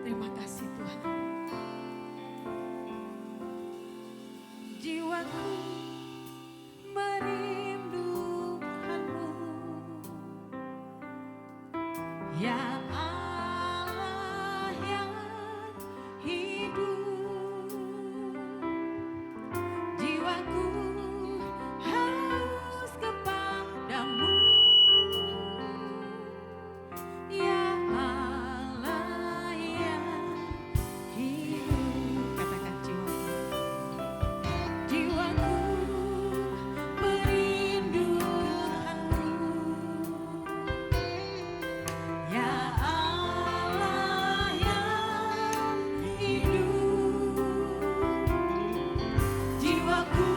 Terima kasih Tuhan. Jiwaku merindukanmu, ya Allah yang hidup. Jiwaku haus kepadamu, ya Allah yang hidup. Katakan jiwaku. Jiwaku merindukanmu, ya Allah yang hidup. Jiwaku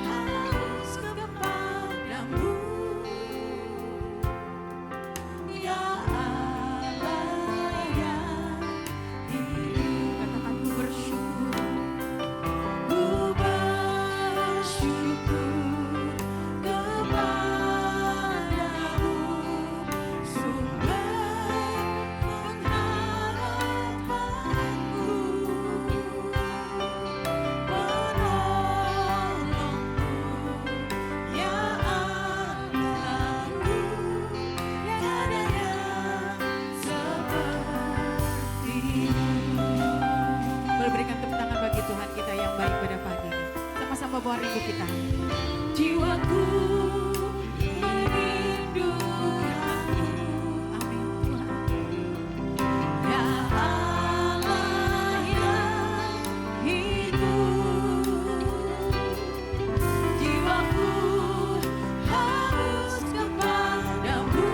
haus kepadamu, ya Allah yang hidup. Katakan ku bersyukur. Ku bersyukur kepadamu, sumber pengharapanku, penolongku, ya Allahku, tiada yang sepertimu. Boleh berikan tepuk tangan bagi Tuhan kita yang baik pada pagi ini. Sama-sama bawa rindu kita. Jiwaku merindukanmu. Amin Tuhan. Ya Allah yang hidup. Jiwaku haus kepadamu,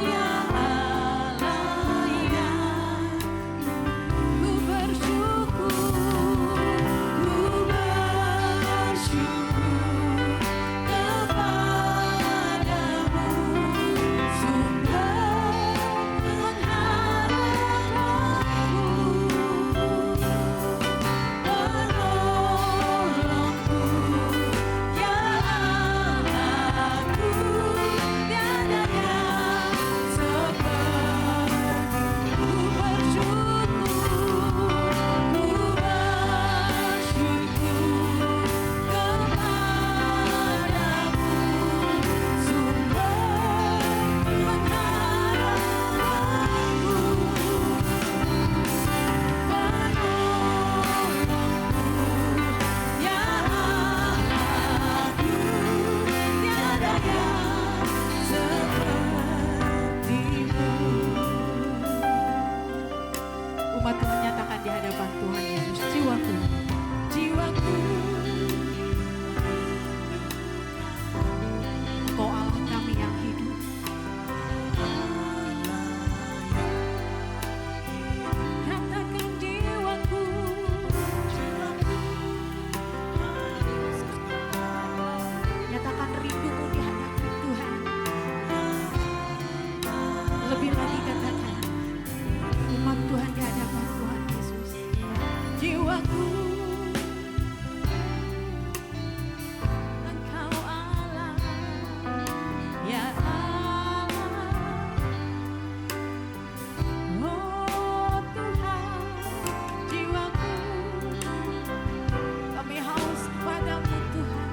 ya Allah yang ku bersyukur kepadamu, sumber pengharapanku, penolongku, ya Allahku, tiada yang seperti. Ku bersyukur kepadamu, sumber pengharapanku, penolongku, ya Allahku, tiada yang sepertimu. Umatku menyatakan di hadapan Tuhan Yesus, jiwaku, jiwaku, Engkau Allah kami yang hidup. Katakan jiwaku, nyatakan rindumu di hadapan Tuhan. Lebih lagi katakan, umat Tuhan di hadapan Tuhan Yesus. Jiwaku, Engkau Allah, ya Allah. Oh Tuhan, jiwaku, kami haus padamu Tuhan,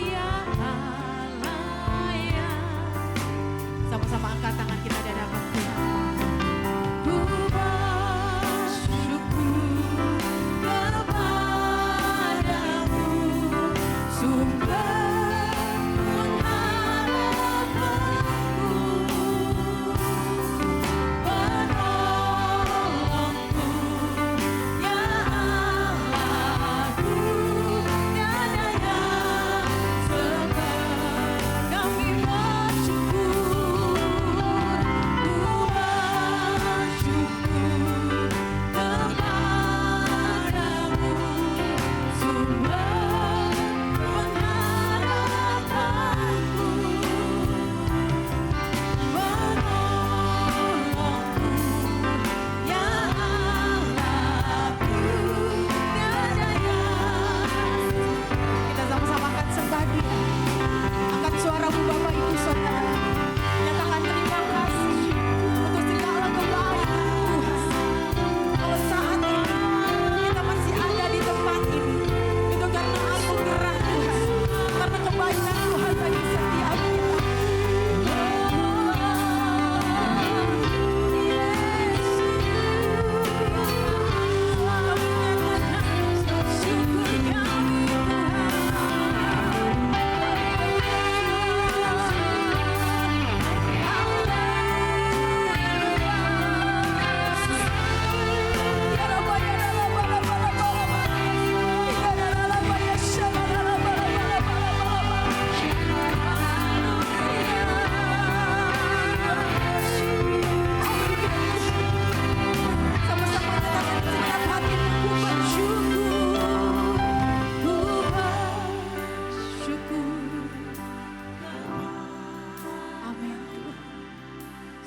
ya Allah ya. Sama-sama angkat tangan kita di hadapan Tuhan. Ku bersyukur kepadamu, sumber pengharapanku, penolongku, ya Allahku, tiada yang seperti. Kami bersyukur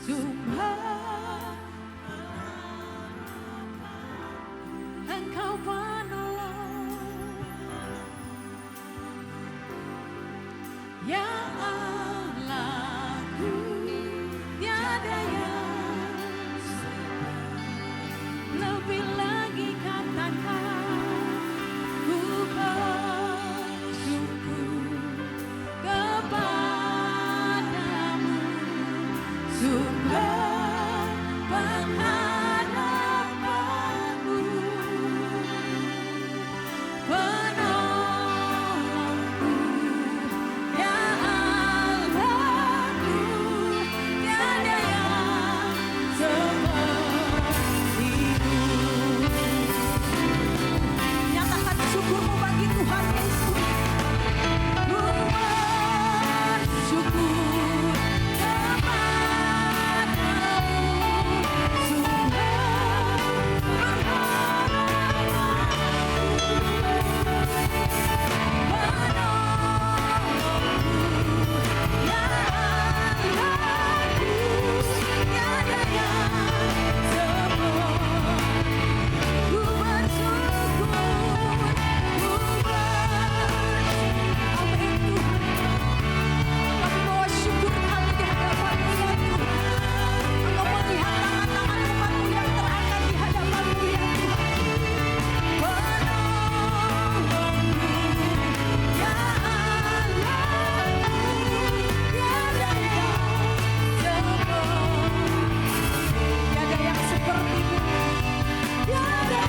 Tuhan, Engkau penolong, ya Allahku, tiada yang lebih lagi katakan, ku bersyukur kepadamu, sumber pengharapanku, penolongku, ya Allahku, tiada yang seperti-Mu. Nyatakan syukurmu bagi Tuhan Yesus. Ku bersyukur kepadamu, sumber penolongku, ya Allahku, tiada yang seperti. Ku bersyukur, amin Tuhan. Kami bawa syukur kami di hadapan-Mu ya Tuhan. Engkau melihat tangan-tangan umat-Mu yang terangkat di hadapan-Mu ya Tuhan. Penolongku, ya Allahku, tiada yang seperti-Mu. Tiada yang seperti-Mu. Tiada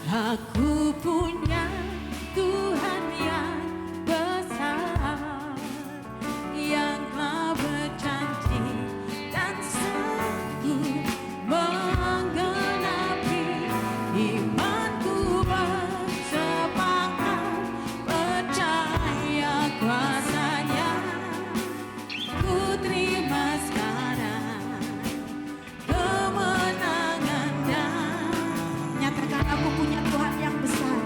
Aku punya Tuhan yang besar, yang telah berjanji dan sanggup menggenapi. Imanku bersepakat percaya kuasa-Nya. Ku terima sekarang kemenangan dan nyatakan, aku punya Tuhan yang besar.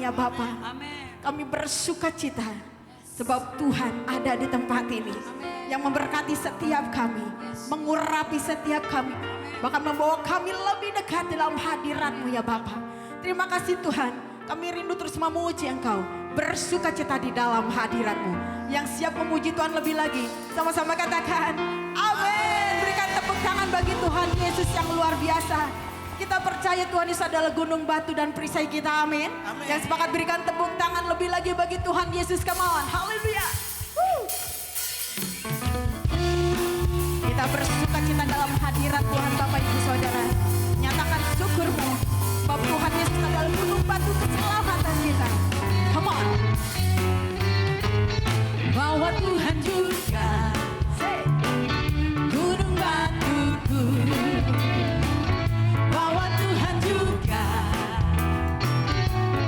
ya Bapa. Kami bersuka cita sebab Tuhan ada di tempat ini yang memberkati setiap kami, mengurapi setiap kami, bahkan membawa kami lebih dekat dalam hadirat-Mu ya Bapa. Terima kasih Tuhan, kami rindu terus memuji Engkau, bersuka cita di dalam hadirat-Mu. Yang siap memuji Tuhan lebih lagi, sama-sama katakan amin. Berikan tepuk tangan bagi Tuhan Yesus yang luar biasa. Kita percaya Tuhan Yesus adalah gunung batu dan perisai kita, amin. Yang sepakat berikan tepuk tangan lebih lagi bagi Tuhan Yesus, come on, haleluya. Kita bersuka cita dalam hadirat Tuhan Bapak Ibu Saudara. Nyatakan syukurmu bahwa Tuhan Yesus adalah gunung batu keselamatan kita. Come on. Bahwa Tuhan juga gunung batuku, bahwa Tuhan juga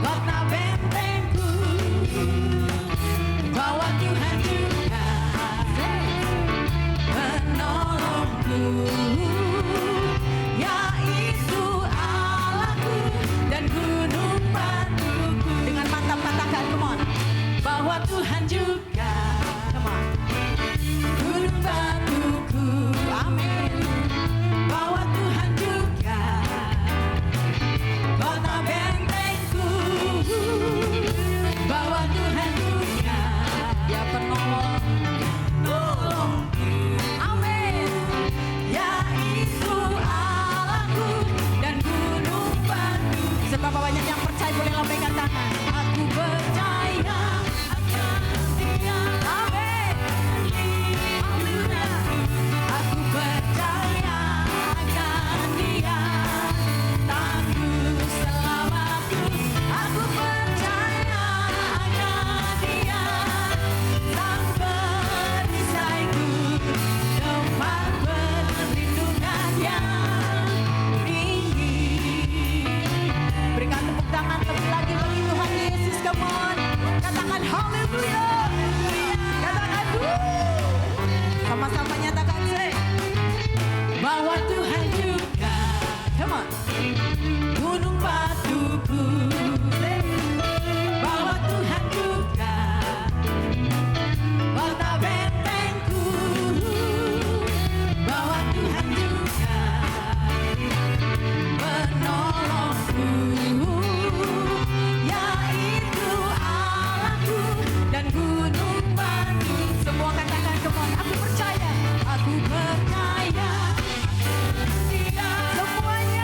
kota bentengku, bahwa Tuhan juga penolongku, yaitu Allahku dan gunung batuku. Dengan mantap katakan, come on. Bahwa Tuhan juga, come on, gunung batuku, amin. Bahwa Tuhan juga kota bentengku, bahwa Tuhan juga ya penolongku, amin. Yaitu Allahku dan gunung batu. Sebab banyak yang percaya, boleh lambaikan tangan. Aku percaya akan Dia, amin. Haleluya. Aku percaya akan Dia, tangguh selamatku. Aku percaya akan Dia, sang perisaiku, tempat perlindungan yang tinggi. Berikan tepuk tangan lebih lagi bagi Tuhan Yesus, come on. Katakan haleluya. Katakan sama-sama nyatakan bahwa Tuhan juga, come on, gunung batuku, bahwa Tuhan juga kota bentengku, bahwa Tuhan juga penolongku, yaitu Allahku dan gunung batu. Semua katakan, come on, aku percaya Dia. Semuanya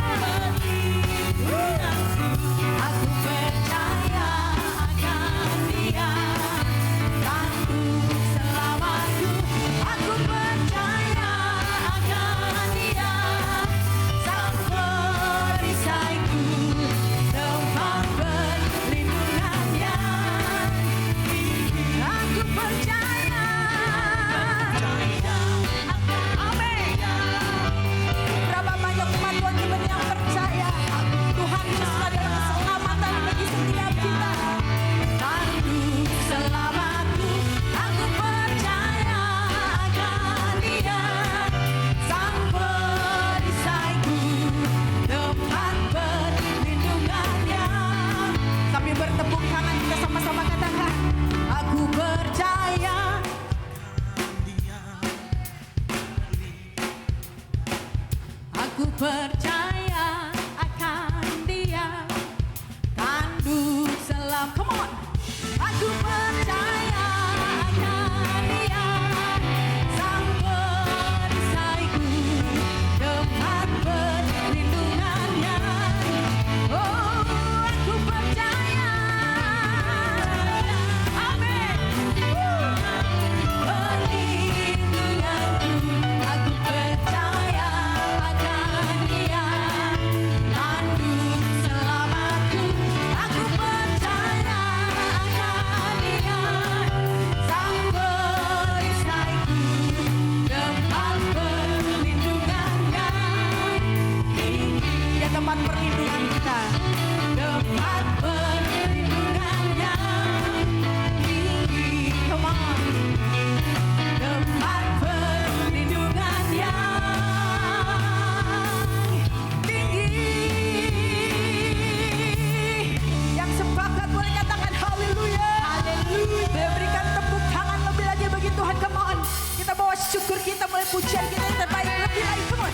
bersyukur kita, mulai pujian kita yang terbaik lebih lagi. Come on.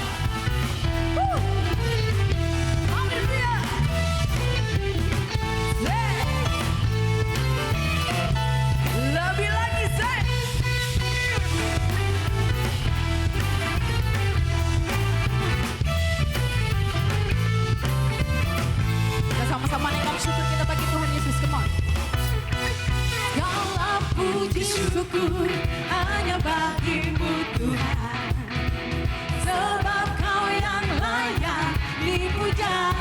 Haleluya. Lebih lagi say. Kita sama-sama naikkan syukur kita bagi Tuhan Yesus. Come on. Segala puji syukur hanya bagimu Tuhan, sebab Kau yang layak dipuja.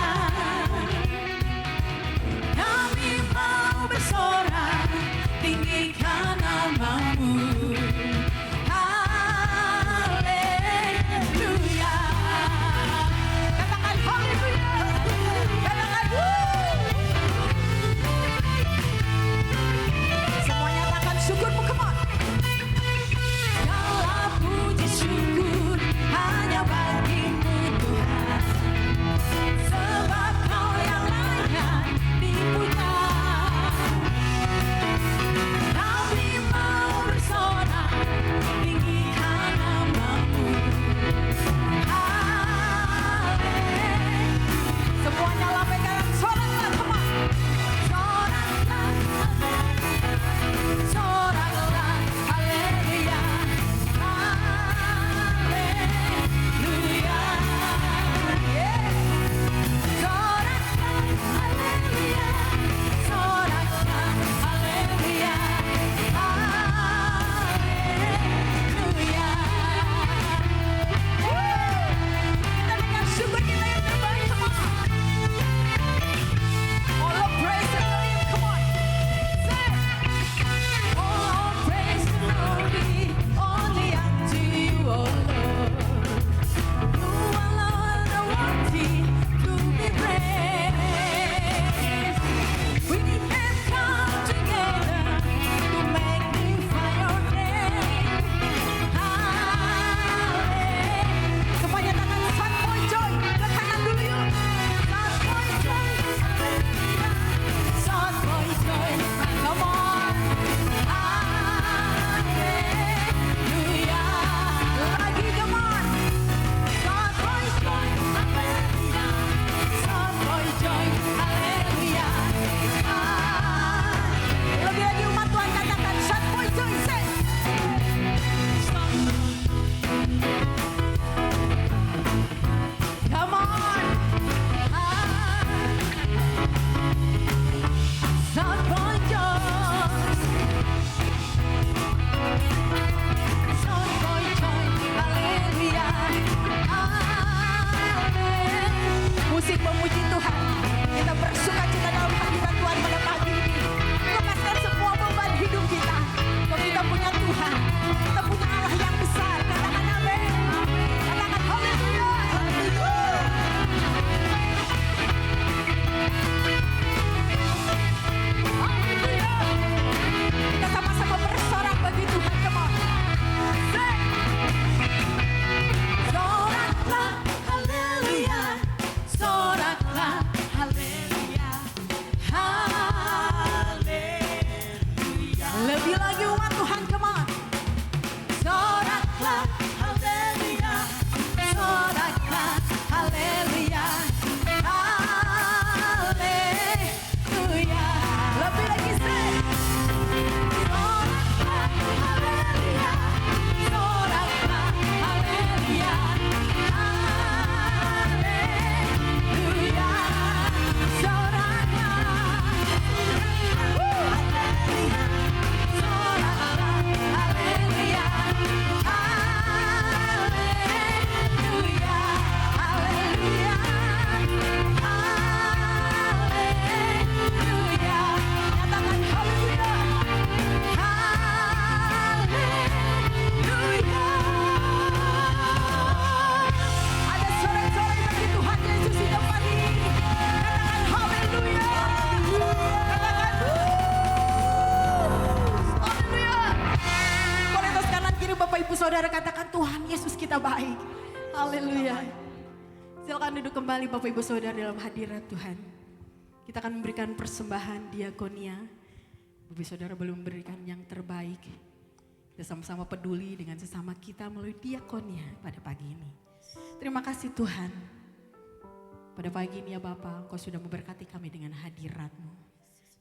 Kami mau bersorak tinggikan nama-Mu. Haleluya. Katakan haleluya. Katakan semuanya katakan syukurmu. Come on. Segala puji syukur hanya bagimu Tuhan, sebab Kau yang layak dipuja. Kami mau bersorak tinggikan nama-Mu. Haleluya. Semuanya lambaikan soraklah. Come on. Soraklah, haleluya, haleluya. Soraklah, haleluya, soraklah, haleluya, haleluya. Kita dengan syukur kita yang terbaik. Come on. All of praise and glory. Come on. Say. All praise and glory only unto you, O Lord. You alone are worthy to be praised. We have come together to magnify your name. Hallelujah. Semuanya tangan Sun Boy Joy. Angkat tangan dulu yuk. South Boy Joy, South Boy Joy, come on. Hallelujah. Lagi come on. South Boy Joy, hallelujah. South Boy Joy, hallelujah. Lebih lagi umat Tuhan katakan Sun Boy Joy. Say. Come on. South Boy Joy, South Boy Joy, hallelujah. Musik memuji Tuhan. Kita bersuka cita dalam hadirat Tuhan pada pagi ini. Lepaskan semua beban hidup kita. Sebab kita punya Tuhan. Kita punya Allah yang besar. Katakan amin. Katakan haleluya. Haleluya. Kita sama-sama bersorak bagi Tuhan. Come on. Say. Soraklah, haleluya. Soraklah, haleluya. Haleluya. Lebih lagi umat Tuhan. Come on. Soraklah, haleluya. Soraklah, haleluya. Haleluya. Lebih lagi say. Soraklah, haleluya. Soraklah, haleluya. Haleluya. Soraklah, haleluya. Soraklah, haleluya. Haleluya. Haleluya. Haleluya. Katakan haleluya. Ada sorak-sorai bagi Tuhan Yesus di tempat ini. Katakan haleluya. Katakan haleluya. Boleh atas kanan kiri Bapak Ibu Saudara katakan Tuhan Yesus kita baik. Haleluya. Silakan duduk kembali Bapak Ibu Saudara dalam hadirat Tuhan. Kita akan memberikan persembahan diakonia. Bapak Saudara belum memberikan yang terbaik. Kita sama-sama peduli dengan sesama kita melalui diakonia pada pagi ini. Terima kasih Tuhan. Pada pagi ini ya Bapa, Engkau sudah memberkati kami dengan hadirat-Mu.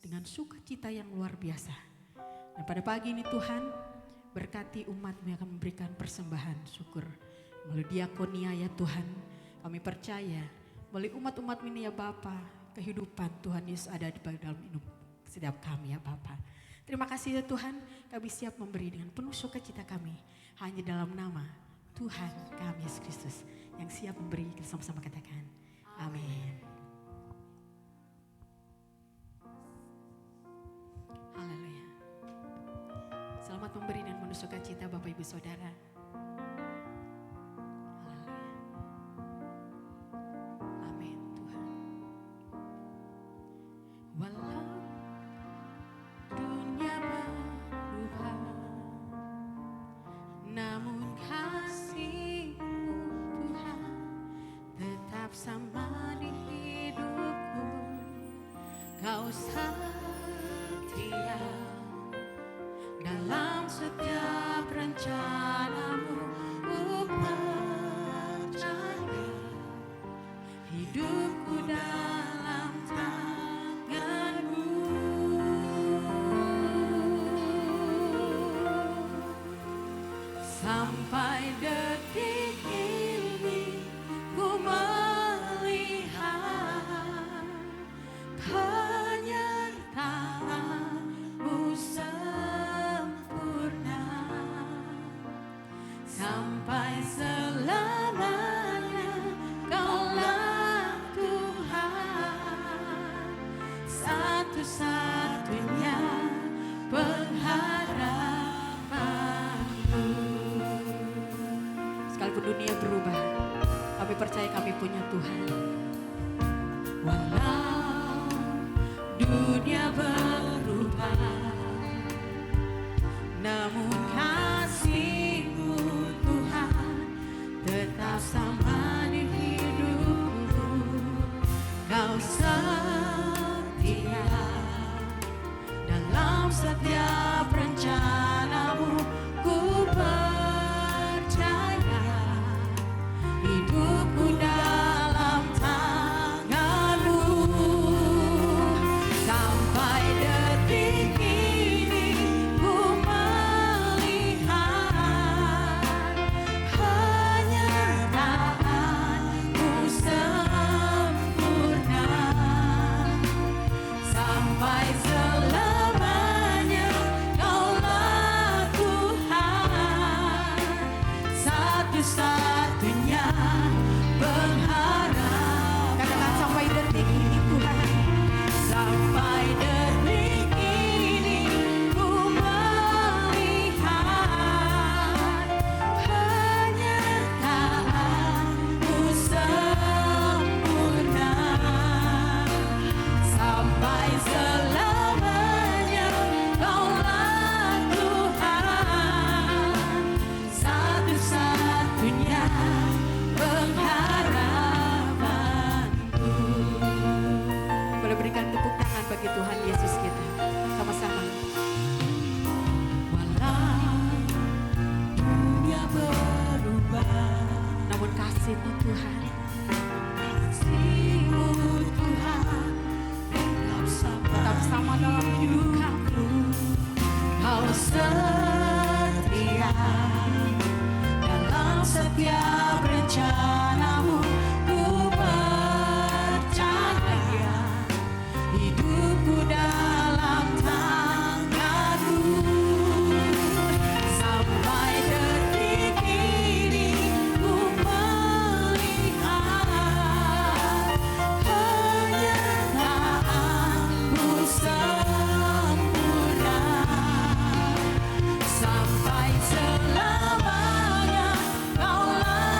Dengan sukacita yang luar biasa. Dan pada pagi ini Tuhan, berkati umat-Mu yang akan memberikan persembahan syukur. Melalui diakonia ya Tuhan, kami percaya melalui umat-umat ini ya Bapa, kehidupan Tuhan Yesus ada di dalam hidup setiap kami ya Bapa. Terima kasih ya Tuhan, kami siap memberi dengan penuh sukacita kami. Hanya dalam nama Tuhan kami Yesus Kristus yang siap memberi, kita sama-sama katakan. Amin. Haleluya. Selamat memberi dan penuh sukacita Bapak Ibu Saudara. Haleluya. Amin Tuhan. Walau dunia berubah, namun kasih-Mu Tuhan tetap sama di hidupku. Kau setia dalam setiap rencana-Mu. Ku percaya hidupku dalam tangan-Mu. Sampai detik ini ku melihat penyertaan-Mu sempurna. Sampai selamanya Kaulah Tuhan, satu-satunya pengharapanku. Sekalipun dunia berubah, kami percaya kami punya Tuhan. Walau dunia berubah, namun kasih-Mu Tuhan tetap sama di hidupku. Kau setia dalam setiap rencana-Mu. Ku percaya hidupku dalam tangan-Mu. Sampai detik ini ku melihat penyertaan-Mu sempurna. Sampai selamanya Kaulah Tuhan, satu-satunya pengharapan. Katakan sampai detik ini Tuhan. Sampai detik ini ku melihat penyertaan-Mu sempurna. Sampai selamanya Kaulah Tuhan, satu-satunya pengharapanku. Boleh berikan tepuk tangan bagi Tuhan Yesus kita sama-sama. Walau dunia berubah, namun kasih-Mu Tuhan, kasih-Mu Tuhan tetap sama dalam hidup kami. Kau setia dalam setiap rencana-Mu. Ku percaya hidupku dalam tangan-Mu. Sampai detik ini ku melihat penyertaan-Mu sempurna. Sampai selamanya Kaulah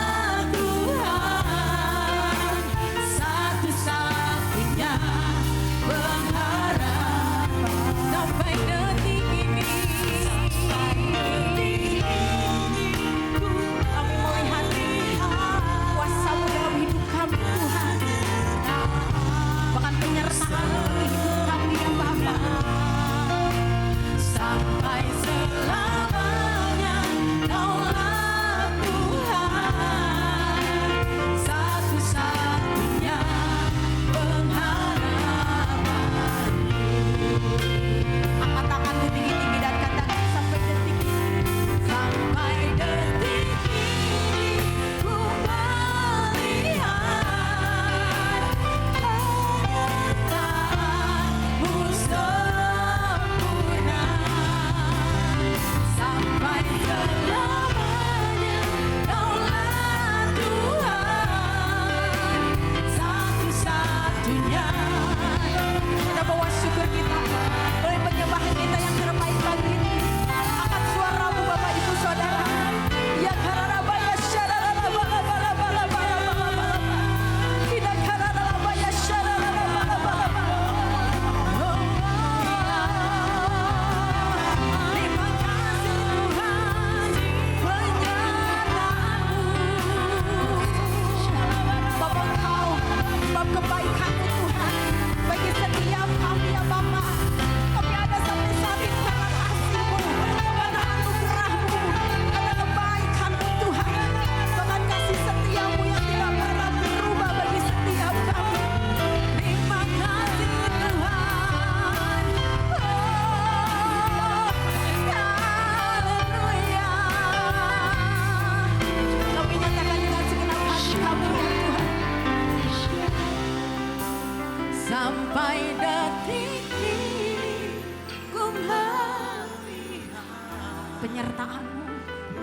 penyertaan-Mu.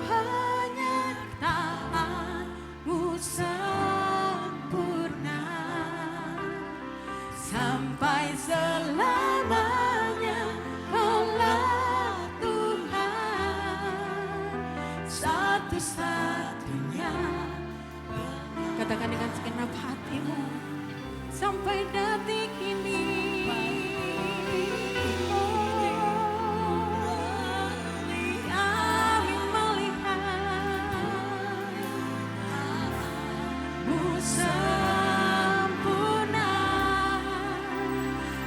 Penyertaan-Mu sempurna sampai selamanya. Kaulah Tuhan satu-satunya. Katakan dengan segenap hatimu. Sampai detik ini. Kami melihat-Mu sempurna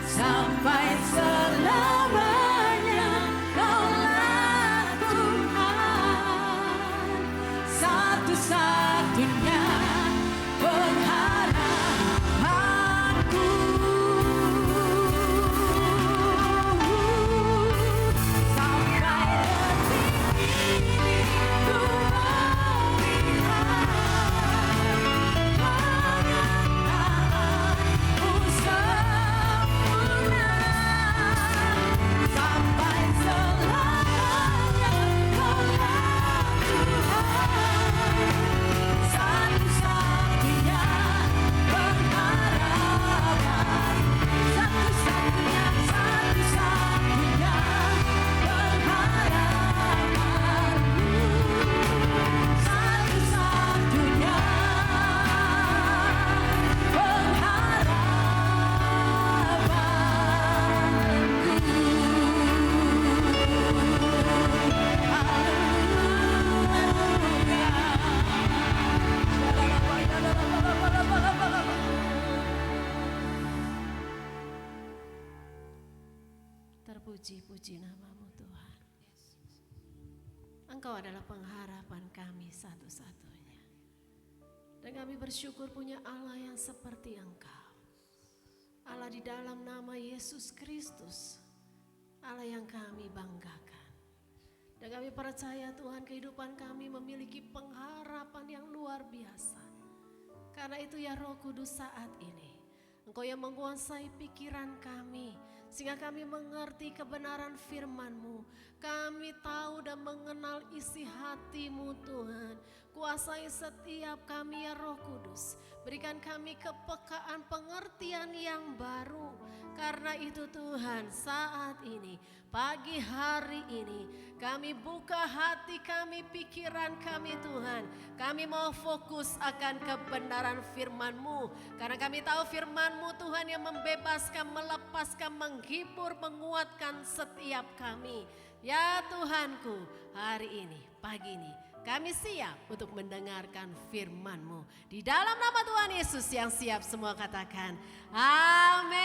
sampai selamanya. Kaulah Tuhan satu-satunya pengharapanku. Sampai detik ini ku melihat penyertaan-Mu sempurna sampai selamanya. Kaulah Tuhan satu-satunya pengharapan, satu-satunya pengharapanku, satu-satunya Terpuji-puji nama-Mu Tuhan. Engkau adalah pengharapan kami satu-satunya. Dan kami bersyukur punya Allah yang seperti Engkau. Allah di dalam nama Yesus Kristus. Allah yang kami banggakan. Dan kami percaya Tuhan kehidupan kami memiliki pengharapan yang luar biasa. Karena itu ya Roh Kudus saat ini Engkau yang menguasai pikiran kami, sehingga kami mengerti kebenaran firman-Mu. Kami tahu dan mengenal isi hati-Mu Tuhan. Kuasai setiap kami ya Roh Kudus. Berikan kami kepekaan pengertian yang baru. Karena itu Tuhan saat ini, pagi hari ini, kami buka hati kami, pikiran kami Tuhan. Kami mau fokus akan kebenaran firman-Mu. Karena kami tahu firman-Mu Tuhan yang membebaskan, melepaskan, menghibur, menguatkan setiap kami. Ya Tuhanku, hari ini, pagi ini, kami siap untuk mendengarkan firman-Mu. Di dalam nama Tuhan Yesus yang siap semua katakan, amin.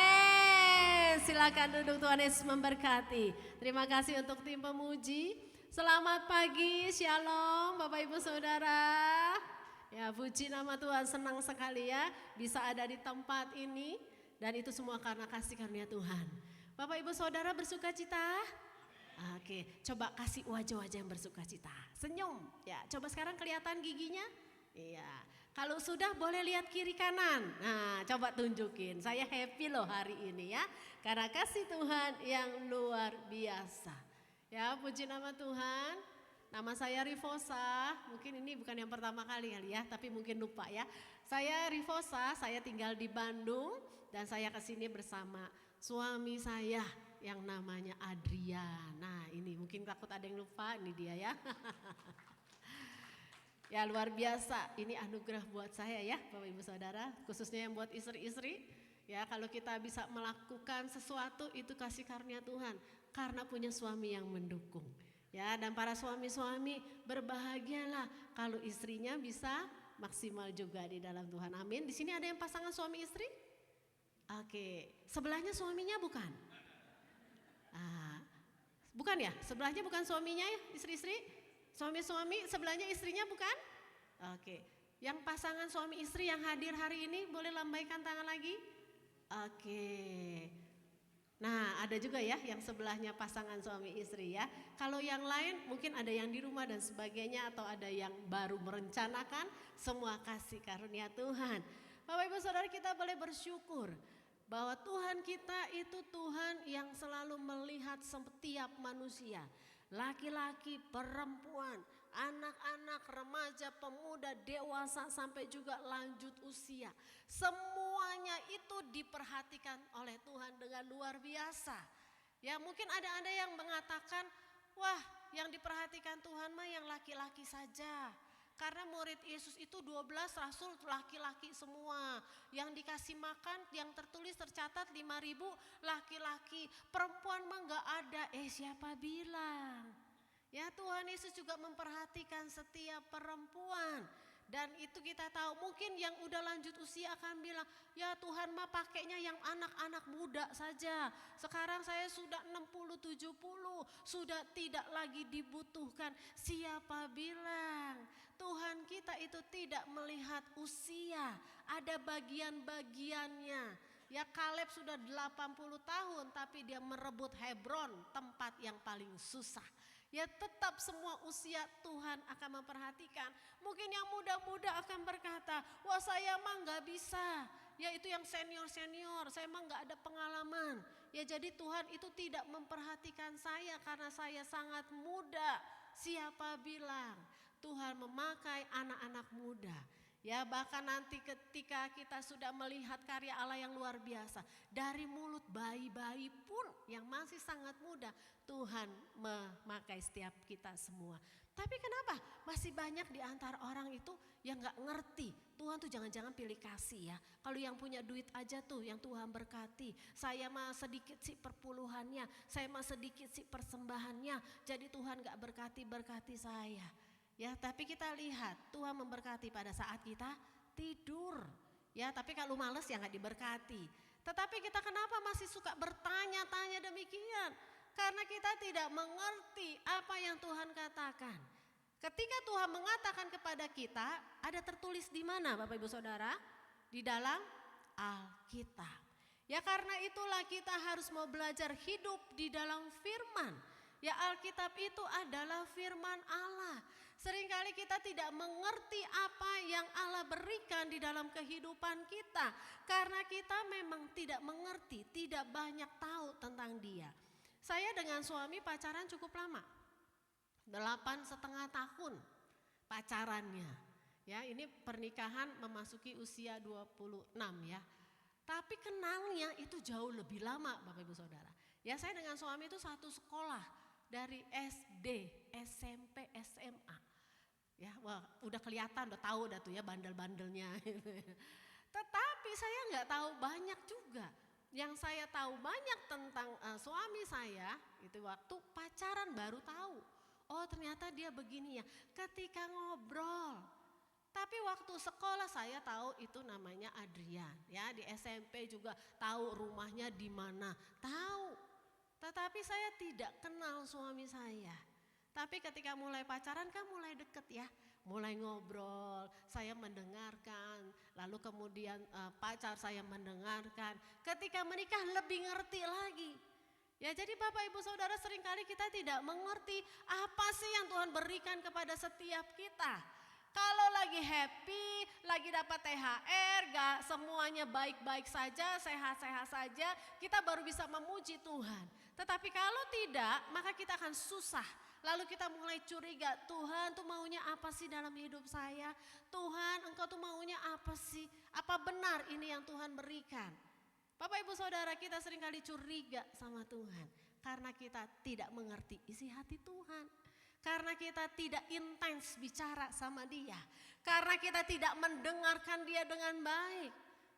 Silakan duduk, Tuhan Yesus memberkati. Terima kasih untuk tim pemuji. Selamat pagi, shalom Bapak Ibu Saudara. Ya puji nama Tuhan, senang sekali ya bisa ada di tempat ini. Dan itu semua karena kasih karunia Tuhan. Bapak Ibu Saudara bersuka cita? Oke, coba kasih wajah-wajah yang bersuka cita. Senyum, ya. Coba sekarang kelihatan giginya? Iya. Kalau sudah boleh lihat kiri kanan. Nah, coba tunjukin. Saya happy loh hari ini ya. Karena kasih Tuhan yang luar biasa. Ya, puji nama Tuhan. Nama saya Rifosa. Mungkin ini bukan yang pertama kali ya, tapi mungkin lupa ya. Saya Rifosa, saya tinggal di Bandung dan saya kesini bersama suami saya yang namanya Adrian. Nah ini mungkin takut ada yang lupa, ini dia ya. Ya luar biasa, ini anugerah buat saya ya Bapak Ibu Saudara, khususnya yang buat istri-istri. Ya kalau kita bisa melakukan sesuatu itu kasih karunia Tuhan, karena punya suami yang mendukung. Ya dan para suami-suami berbahagialah kalau istrinya bisa maksimal juga di dalam Tuhan. Amin. Di sini ada yang pasangan suami istri? Oke, sebelahnya suaminya bukan? Bukan ya? Sebelahnya bukan suaminya ya, istri-istri? Suami-suami sebelahnya istrinya bukan? Oke. Yang pasangan suami istri yang hadir hari ini boleh lambaikan tangan lagi? Oke. Nah, ada juga ya yang sebelahnya pasangan suami istri ya. Kalau yang lain mungkin ada yang di rumah dan sebagainya atau ada yang baru merencanakan, semua kasih karunia Tuhan. Bapak Ibu Saudara, kita boleh bersyukur bahwa Tuhan kita itu Tuhan yang selalu melihat setiap manusia. laki-laki, perempuan, anak-anak, remaja, pemuda, dewasa sampai juga lanjut usia. Semuanya itu diperhatikan oleh Tuhan dengan luar biasa. Ya mungkin ada yang mengatakan, wah yang diperhatikan Tuhan mah yang laki-laki saja. Karena murid Yesus itu 12 rasul laki-laki semua. Yang dikasih makan yang tertulis tercatat 5.000 laki-laki. Perempuan mah gak ada. Siapa bilang? Ya Tuhan Yesus juga memperhatikan setiap perempuan. Dan itu kita tahu mungkin yang udah lanjut usia akan bilang, ya Tuhan mah pakainya yang anak-anak muda saja. Sekarang saya sudah 60-70, sudah tidak lagi dibutuhkan. Siapa bilang? Tuhan kita itu tidak melihat usia, ada bagian-bagiannya. Ya Kaleb sudah 80 tahun tapi dia merebut Hebron, tempat yang paling susah. Ya tetap semua usia Tuhan akan memperhatikan. Mungkin yang muda-muda akan berkata, wah saya mah gak bisa. Ya itu yang senior-senior, saya mah gak ada pengalaman. Ya jadi Tuhan itu tidak memperhatikan saya karena saya sangat muda. Siapa bilang Tuhan memakai anak-anak muda. Ya bahkan nanti ketika kita sudah melihat karya Allah yang luar biasa. Dari mulut bayi-bayi pun yang masih sangat muda. Tuhan memakai setiap kita semua. Tapi kenapa masih banyak di antara orang itu yang gak ngerti. Tuhan tuh jangan-jangan pilih kasih ya. Kalau yang punya duit aja tuh yang Tuhan berkati. Saya mah sedikit sih perpuluhannya. Saya mah sedikit sih persembahannya. Jadi Tuhan gak berkati saya. Ya, tapi kita lihat Tuhan memberkati pada saat kita tidur. Ya, tapi kalau males ya nggak diberkati. Tetapi kita kenapa masih suka bertanya-tanya demikian? Karena kita tidak mengerti apa yang Tuhan katakan. Ketika Tuhan mengatakan kepada kita, ada tertulis di mana Bapak Ibu Saudara? Di dalam Alkitab. Ya karena itulah kita harus mau belajar hidup di dalam firman. Ya Alkitab itu adalah firman Allah. Seringkali kita tidak mengerti apa yang Allah berikan di dalam kehidupan kita. Karena kita memang tidak mengerti, tidak banyak tahu tentang dia. Saya dengan suami pacaran cukup lama. 8,5 tahun pacarannya. Ya ini pernikahan memasuki usia 26 ya. Tapi kenalnya itu jauh lebih lama Bapak Ibu Saudara. Ya saya dengan suami itu satu sekolah. Dari SD, SMP, SMA. Ya, wah, udah kelihatan, udah tahu dah tuh ya bandel-bandelnya. Tetapi saya nggak tahu banyak juga. Yang saya tahu banyak tentang suami saya itu waktu pacaran baru tahu. Oh ternyata dia begini ya. Ketika ngobrol. Tapi waktu sekolah saya tahu itu namanya Adrian. Ya di SMP juga tahu rumahnya di mana. Tahu. Tetapi saya tidak kenal suami saya. Tapi ketika mulai pacaran kan mulai deket ya. Mulai ngobrol, saya mendengarkan. Lalu kemudian pacar saya mendengarkan. Ketika menikah lebih ngerti lagi. Ya jadi Bapak Ibu Saudara seringkali kita tidak mengerti apa sih yang Tuhan berikan kepada setiap kita. Kalau lagi happy, lagi dapat THR, gak semuanya baik-baik saja, sehat-sehat saja, kita baru bisa memuji Tuhan. Tetapi kalau tidak, maka kita akan susah. Lalu kita mulai curiga, Tuhan tuh maunya apa sih dalam hidup saya? Tuhan engkau tuh maunya apa sih? Apa benar ini yang Tuhan berikan? Bapak Ibu Saudara kita seringkali curiga sama Tuhan. Karena kita tidak mengerti isi hati Tuhan. Karena kita tidak intens bicara sama dia. Karena kita tidak mendengarkan dia dengan baik.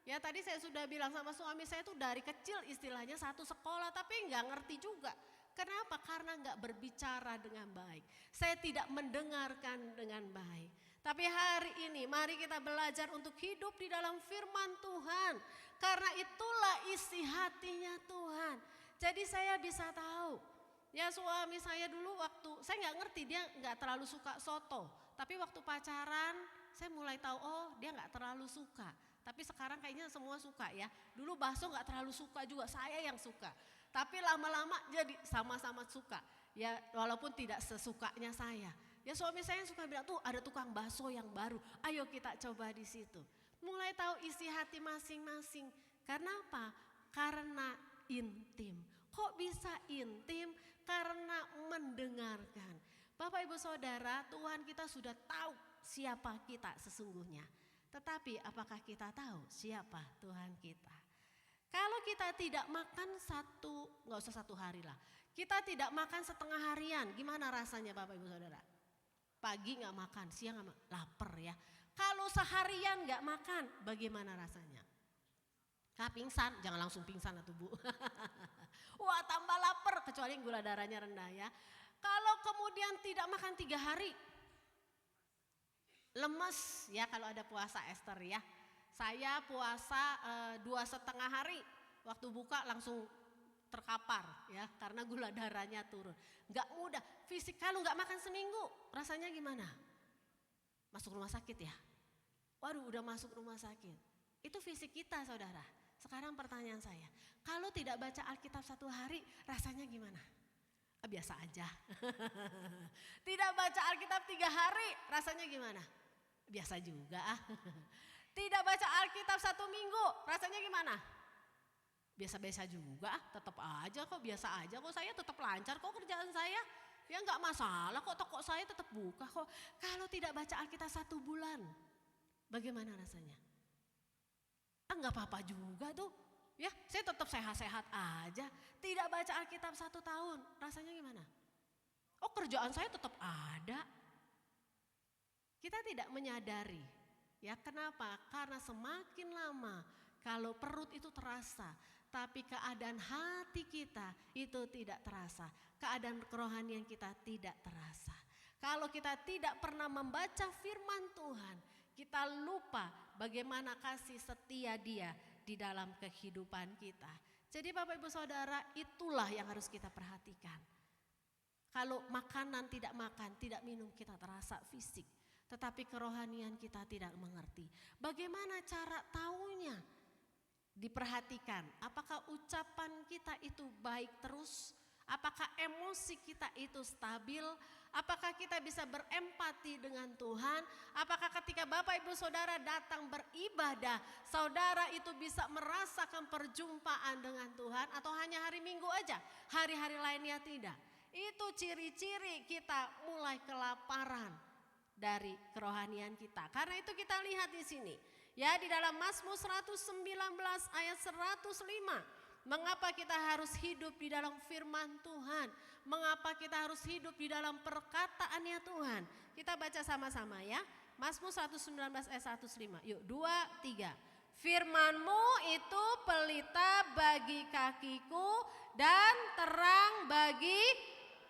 Ya tadi saya sudah bilang sama suami saya tuh dari kecil istilahnya satu sekolah tapi nggak ngerti juga. Kenapa? Karena nggak berbicara dengan baik. Saya tidak mendengarkan dengan baik. Tapi hari ini mari kita belajar untuk hidup di dalam firman Tuhan. Karena itulah isi hatinya Tuhan. Jadi saya bisa tahu. Ya suami saya dulu waktu, saya nggak ngerti dia nggak terlalu suka soto. Tapi waktu pacaran saya mulai tahu oh dia nggak terlalu suka. Tapi sekarang kayaknya semua suka ya. Dulu bakso nggak terlalu suka juga, saya yang suka. Tapi lama-lama jadi sama-sama suka. Ya walaupun tidak sesukanya saya. Ya suami saya suka bilang tuh ada tukang bakso yang baru. Ayo kita coba di situ. Mulai tahu isi hati masing-masing. Karena apa? Karena intim. Kok bisa intim? karena mendengarkan. Bapak Ibu Saudara, Tuhan kita sudah tahu siapa kita sesungguhnya. Tetapi apakah kita tahu siapa Tuhan kita? Kalau kita tidak makan nggak usah 1 hari lah. Kita tidak makan setengah harian, gimana rasanya Bapak Ibu Saudara? Pagi nggak makan, siang nggak makan, lapar ya. Kalau seharian nggak makan, bagaimana rasanya? Pingsan, jangan langsung pingsan atau Bu. Wah tambah lapar, kecuali gula darahnya rendah ya. Kalau kemudian tidak makan 3 hari, lemes ya kalau ada puasa Esther ya. Saya puasa 2,5 hari, waktu buka langsung terkapar ya karena gula darahnya turun. Nggak mudah, fisik kalau nggak makan seminggu rasanya gimana? Masuk rumah sakit ya? Waduh udah masuk rumah sakit. Itu fisik kita saudara. Sekarang pertanyaan saya, kalau tidak baca Alkitab 1 hari rasanya gimana? Biasa aja. Tidak baca Alkitab 3 hari rasanya gimana? Biasa juga. Tidak baca Alkitab 1 minggu rasanya gimana? Biasa-biasa juga, tetap aja kok, biasa aja kok, saya tetap lancar kok kerjaan saya. Ya nggak masalah kok, toko saya tetap buka kok. Kalau tidak baca Alkitab 1 bulan, bagaimana rasanya? Nggak apa-apa juga tuh. Ya, saya tetap sehat-sehat aja. Tidak baca Alkitab 1 tahun, rasanya gimana? Oh, kerjaan saya tetap ada. Kita tidak menyadari. Ya, kenapa? Karena semakin lama kalau perut itu terasa, tapi keadaan hati kita itu tidak terasa. Keadaan kerohanian kita tidak terasa. Kalau kita tidak pernah membaca firman Tuhan, kita lupa bagaimana kasih setia Dia di dalam kehidupan kita. Jadi Bapak Ibu Saudara, itulah yang harus kita perhatikan. Kalau makanan tidak makan, tidak minum, kita terasa fisik. Tetapi kerohanian kita tidak mengerti. Bagaimana cara taunya? Diperhatikan, apakah ucapan kita itu baik terus? Apakah emosi kita itu stabil? Apakah kita bisa berempati dengan Tuhan? Apakah ketika Bapak Ibu Saudara datang beribadah, saudara itu bisa merasakan perjumpaan dengan Tuhan? Atau hanya hari Minggu aja, hari-hari lainnya tidak? Itu ciri-ciri kita mulai kelaparan dari kerohanian kita. Karena itu kita lihat di sini. Ya, di dalam Mazmur 119 ayat 105. Mengapa kita harus hidup di dalam firman Tuhan? Mengapa kita harus hidup di dalam perkataannya Tuhan? Kita baca sama-sama ya. Mazmur 119 ayat 105. Yuk, 2, 3. Firman-Mu itu pelita bagi kakiku dan terang bagi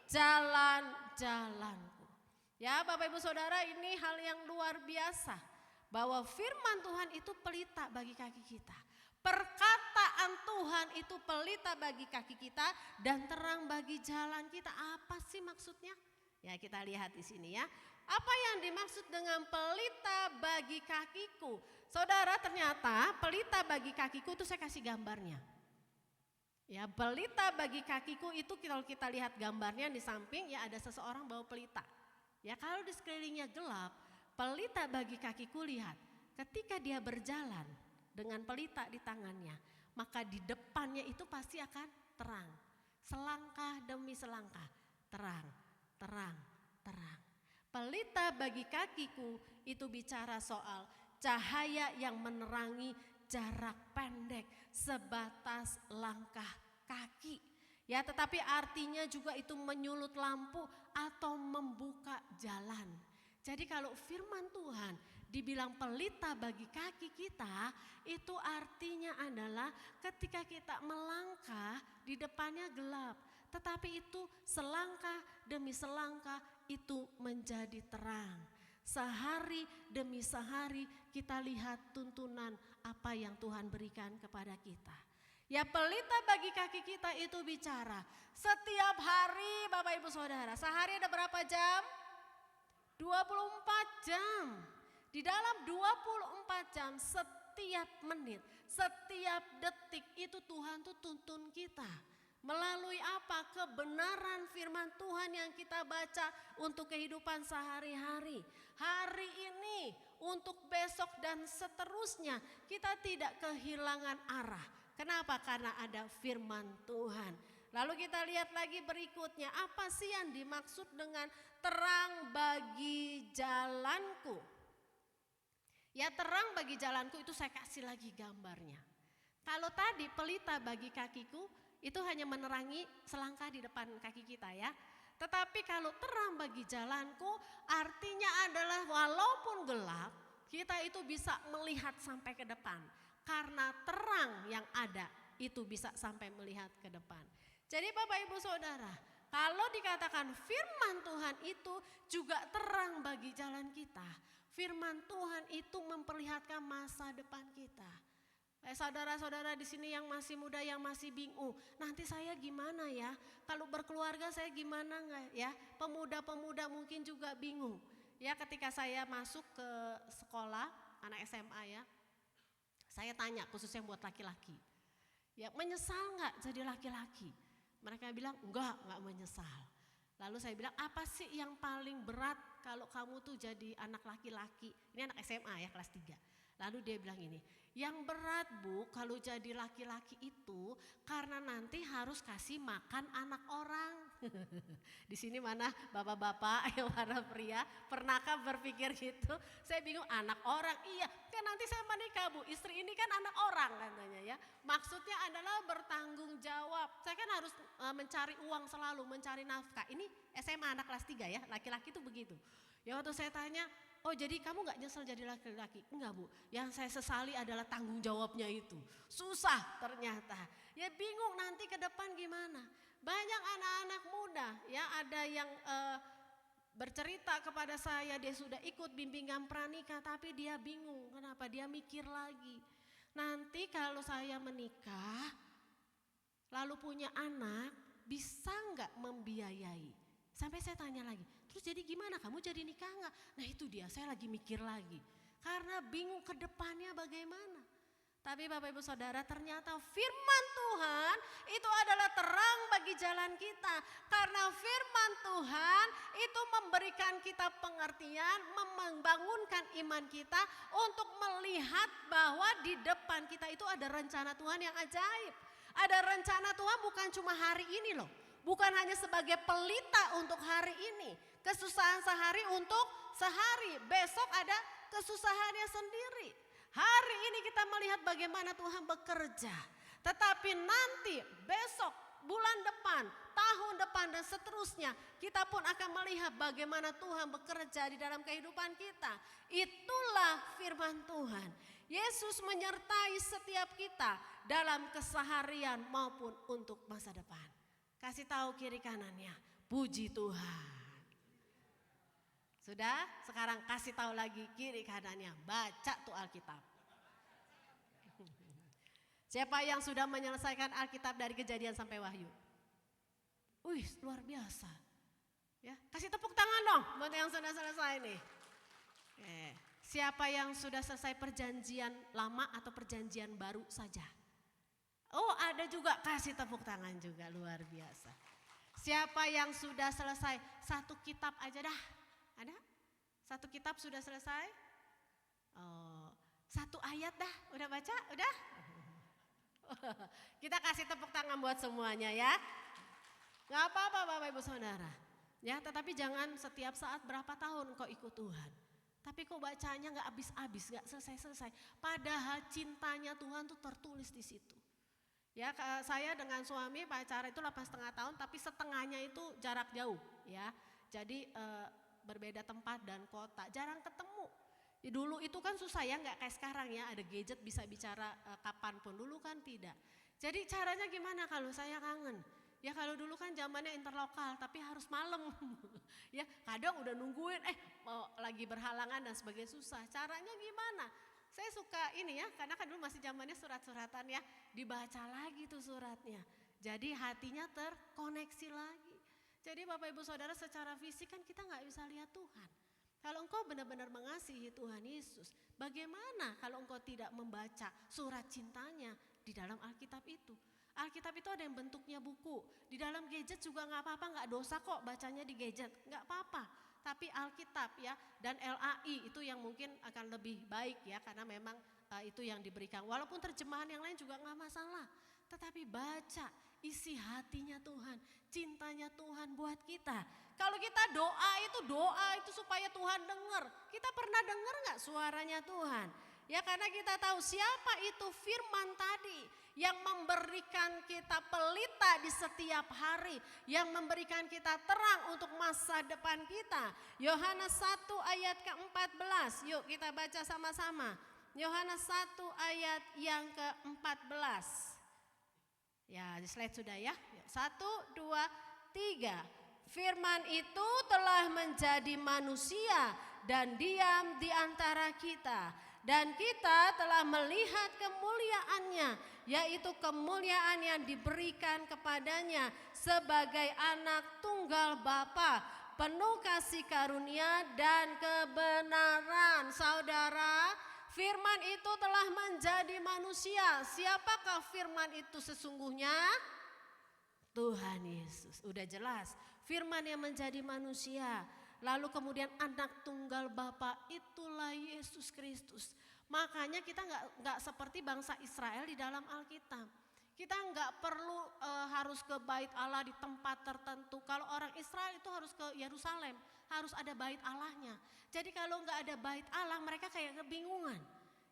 jalan-jalanku. Ya, Bapak Ibu Saudara, ini hal yang luar biasa. Bahwa firman Tuhan itu pelita bagi kaki kita. Perkataan Tuhan itu pelita bagi kaki kita dan terang bagi jalan kita. Apa sih maksudnya? Ya, kita lihat di sini ya. Apa yang dimaksud dengan pelita bagi kakiku? Saudara, ternyata pelita bagi kakiku itu saya kasih gambarnya. Ya, pelita bagi kakiku itu kalau kita lihat gambarnya di samping ya ada seseorang bawa pelita. Ya, kalau di sekelilingnya gelap, pelita bagi kakiku lihat. Ketika dia berjalan dengan pelita di tangannya, maka di depannya itu pasti akan terang. Selangkah demi selangkah, terang, terang, terang. Pelita bagi kakiku itu bicara soal cahaya yang menerangi jarak pendek sebatas langkah kaki. Ya, tetapi artinya juga itu menyulut lampu atau membuka jalan. Jadi kalau firman Tuhan dibilang pelita bagi kaki kita, itu artinya adalah ketika kita melangkah di depannya gelap, tetapi itu selangkah demi selangkah itu menjadi terang. Sehari demi sehari kita lihat tuntunan apa yang Tuhan berikan kepada kita. Ya, pelita bagi kaki kita itu bicara setiap hari Bapak Ibu Saudara. Sehari ada berapa jam? 24 jam. Di dalam 24 jam setiap menit, setiap detik itu Tuhan tuh tuntun kita. Melalui apa? Kebenaran firman Tuhan yang kita baca untuk kehidupan sehari-hari. Hari ini, untuk besok dan seterusnya kita tidak kehilangan arah. Kenapa? Karena ada firman Tuhan. Lalu kita lihat lagi berikutnya, apa sih yang dimaksud dengan terang bagi jalanku? Ya, terang bagi jalanku itu saya kasih lagi gambarnya. Kalau tadi pelita bagi kakiku itu hanya menerangi selangkah di depan kaki kita ya. Tetapi kalau terang bagi jalanku artinya adalah walaupun gelap, kita itu bisa melihat sampai ke depan. Karena terang yang ada itu bisa sampai melihat ke depan. Jadi Bapak Ibu Saudara, kalau dikatakan firman Tuhan itu juga terang bagi jalan kita. Firman Tuhan itu memperlihatkan masa depan kita. Saudara-saudara di sini yang masih muda, yang masih bingung, nanti saya gimana ya? Kalau berkeluarga saya gimana enggak ya? Pemuda-pemuda mungkin juga bingung. Ya, ketika saya masuk ke sekolah anak SMA ya, saya tanya khususnya buat laki-laki. Ya, menyesal enggak jadi laki-laki? Mereka bilang enggak menyesal. Lalu saya bilang, apa sih yang paling berat kalau kamu tuh jadi anak laki-laki? Ini anak SMA ya, kelas 3. Lalu dia bilang ini, yang berat Bu kalau jadi laki-laki itu karena nanti harus kasih makan anak orang. Di sini mana bapak-bapak yang para pria, pernahkah berpikir gitu? Saya bingung, anak orang, iya kan nanti saya menikah Bu, istri ini kan anak orang katanya ya. Maksudnya adalah bertanggung jawab, saya kan harus mencari uang selalu, mencari nafkah. Ini SMA anak kelas 3 ya, laki-laki itu begitu. Ya waktu saya tanya, oh jadi kamu gak nyesel jadi laki-laki? Enggak Bu, yang saya sesali adalah tanggung jawabnya itu. Susah ternyata, ya bingung nanti ke depan gimana. Banyak anak-anak muda ya, ada yang bercerita kepada saya, dia sudah ikut bimbingan pranikah tapi dia bingung. Kenapa? Dia mikir lagi. Nanti kalau saya menikah lalu punya anak, bisa gak membiayai? Sampai saya tanya lagi, terus jadi gimana, kamu jadi nikah enggak? Nah itu dia, saya lagi mikir lagi. Karena bingung ke depannya bagaimana. Tapi Bapak Ibu Saudara, ternyata firman Tuhan itu adalah terang bagi jalan kita. Karena firman Tuhan itu memberikan kita pengertian, membangunkan iman kita untuk melihat bahwa di depan kita itu ada rencana Tuhan yang ajaib. Ada rencana Tuhan bukan cuma hari ini loh. Bukan hanya sebagai pelita untuk hari ini, kesusahan sehari untuk sehari, besok ada kesusahannya sendiri. Hari ini kita melihat bagaimana Tuhan bekerja, tetapi nanti besok, bulan depan, tahun depan dan seterusnya kita pun akan melihat bagaimana Tuhan bekerja di dalam kehidupan kita. Itulah firman Tuhan. Yesus menyertai setiap kita dalam keseharian maupun untuk masa depan. Kasih tahu kiri kanannya, puji Tuhan. Sudah? Sekarang kasih tahu lagi kiri kanannya, baca tuh Alkitab. Siapa yang sudah menyelesaikan Alkitab dari Kejadian sampai Wahyu? Wih, luar biasa. Ya, kasih tepuk tangan dong buat yang sudah selesai nih. Siapa yang sudah selesai perjanjian lama atau perjanjian baru saja? Oh, ada juga, kasih tepuk tangan juga, luar biasa. Siapa yang sudah selesai satu kitab aja dah? Ada? Satu kitab sudah selesai? Oh, satu ayat dah, udah baca? Udah? Kita kasih tepuk tangan buat semuanya ya. Gak apa-apa Bapak Ibu Saudara. Ya, tetapi jangan setiap saat berapa tahun kau ikut Tuhan. Tapi kok bacanya gak habis-habis, gak selesai-selesai. Padahal cintanya Tuhan tuh tertulis di situ. Ya, saya dengan suami pacaran itu 8,5 tahun, tapi setengahnya itu jarak jauh ya. Jadi berbeda tempat dan kota, jarang ketemu. Dulu itu kan susah ya, nggak kayak sekarang ya, ada gadget bisa bicara kapanpun, dulu kan tidak. Jadi caranya gimana kalau saya kangen? Ya kalau dulu kan zamannya interlokal, tapi harus malam. Ya kadang udah nungguin, mau lagi berhalangan dan sebagainya, susah. Caranya gimana? Saya suka ini ya, karena kan dulu masih zamannya surat-suratan ya, dibaca lagi tuh suratnya. Jadi hatinya terkoneksi lagi. Jadi Bapak Ibu Saudara, secara fisik kan kita gak bisa lihat Tuhan. Kalau engkau benar-benar mengasihi Tuhan Yesus, bagaimana kalau engkau tidak membaca surat cintanya di dalam Alkitab itu? Alkitab itu ada yang bentuknya buku, di dalam gadget juga gak apa-apa, gak dosa kok bacanya di gadget, gak apa-apa. Tapi Alkitab ya, dan LAI itu yang mungkin akan lebih baik ya, karena memang itu yang diberikan. Walaupun terjemahan yang lain juga gak masalah. tetapi baca isi hatinya Tuhan, cintanya Tuhan buat kita. Kalau kita doa itu supaya Tuhan dengar. Kita pernah dengar nggak suaranya Tuhan? Ya karena kita tahu siapa itu firman tadi yang memberikan kita pelita di setiap hari, yang memberikan kita terang untuk masa depan kita. Yohanes 1 ayat ke-14, yuk kita baca sama-sama. Yohanes 1 ayat yang ke-14. Ya di slide sudah ya, 1, 2, 3. Firman itu telah menjadi manusia dan diam di antara kita. Dan kita telah melihat kemuliaannya, yaitu kemuliaan yang diberikan kepadanya sebagai anak tunggal Bapa, penuh kasih karunia dan kebenaran. Saudara, firman itu telah menjadi manusia. Siapakah firman itu sesungguhnya? Tuhan Yesus. Udah jelas, firman yang menjadi manusia. Lalu kemudian anak tunggal Bapa, itulah Yesus Kristus. Makanya kita nggak seperti bangsa Israel di dalam Alkitab. Kita nggak perlu harus ke bait Allah di tempat tertentu. Kalau orang Israel itu harus ke Yerusalem, harus ada bait Allahnya. Jadi kalau nggak ada bait Allah, mereka kayak kebingungan.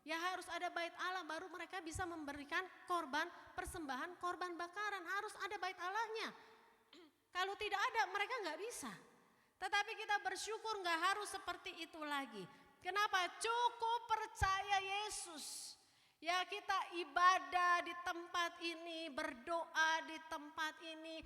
Ya harus ada bait Allah baru mereka bisa memberikan korban persembahan, korban bakaran. Harus ada bait Allahnya. Kalau tidak ada, mereka nggak bisa. Tetapi kita bersyukur nggak harus seperti itu lagi. Kenapa? Cukup percaya Yesus. Ya kita ibadah di tempat ini, berdoa di tempat ini,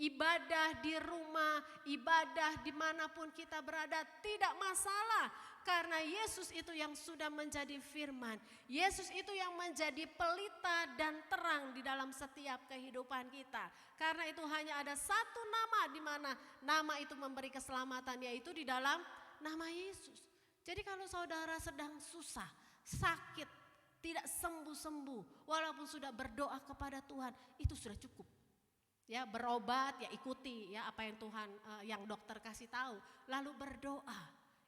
ibadah di rumah, ibadah dimanapun kita berada, tidak masalah. Karena Yesus itu yang sudah menjadi firman. Yesus itu yang menjadi pelita dan terang di dalam setiap kehidupan kita. Karena itu hanya ada satu nama di mana nama itu memberi keselamatan, yaitu di dalam nama Yesus. Jadi kalau saudara sedang susah, sakit, tidak sembuh-sembuh, walaupun sudah berdoa kepada Tuhan, itu sudah cukup. Ya berobat, ya ikuti ya apa yang Tuhan, yang dokter kasih tahu, lalu berdoa,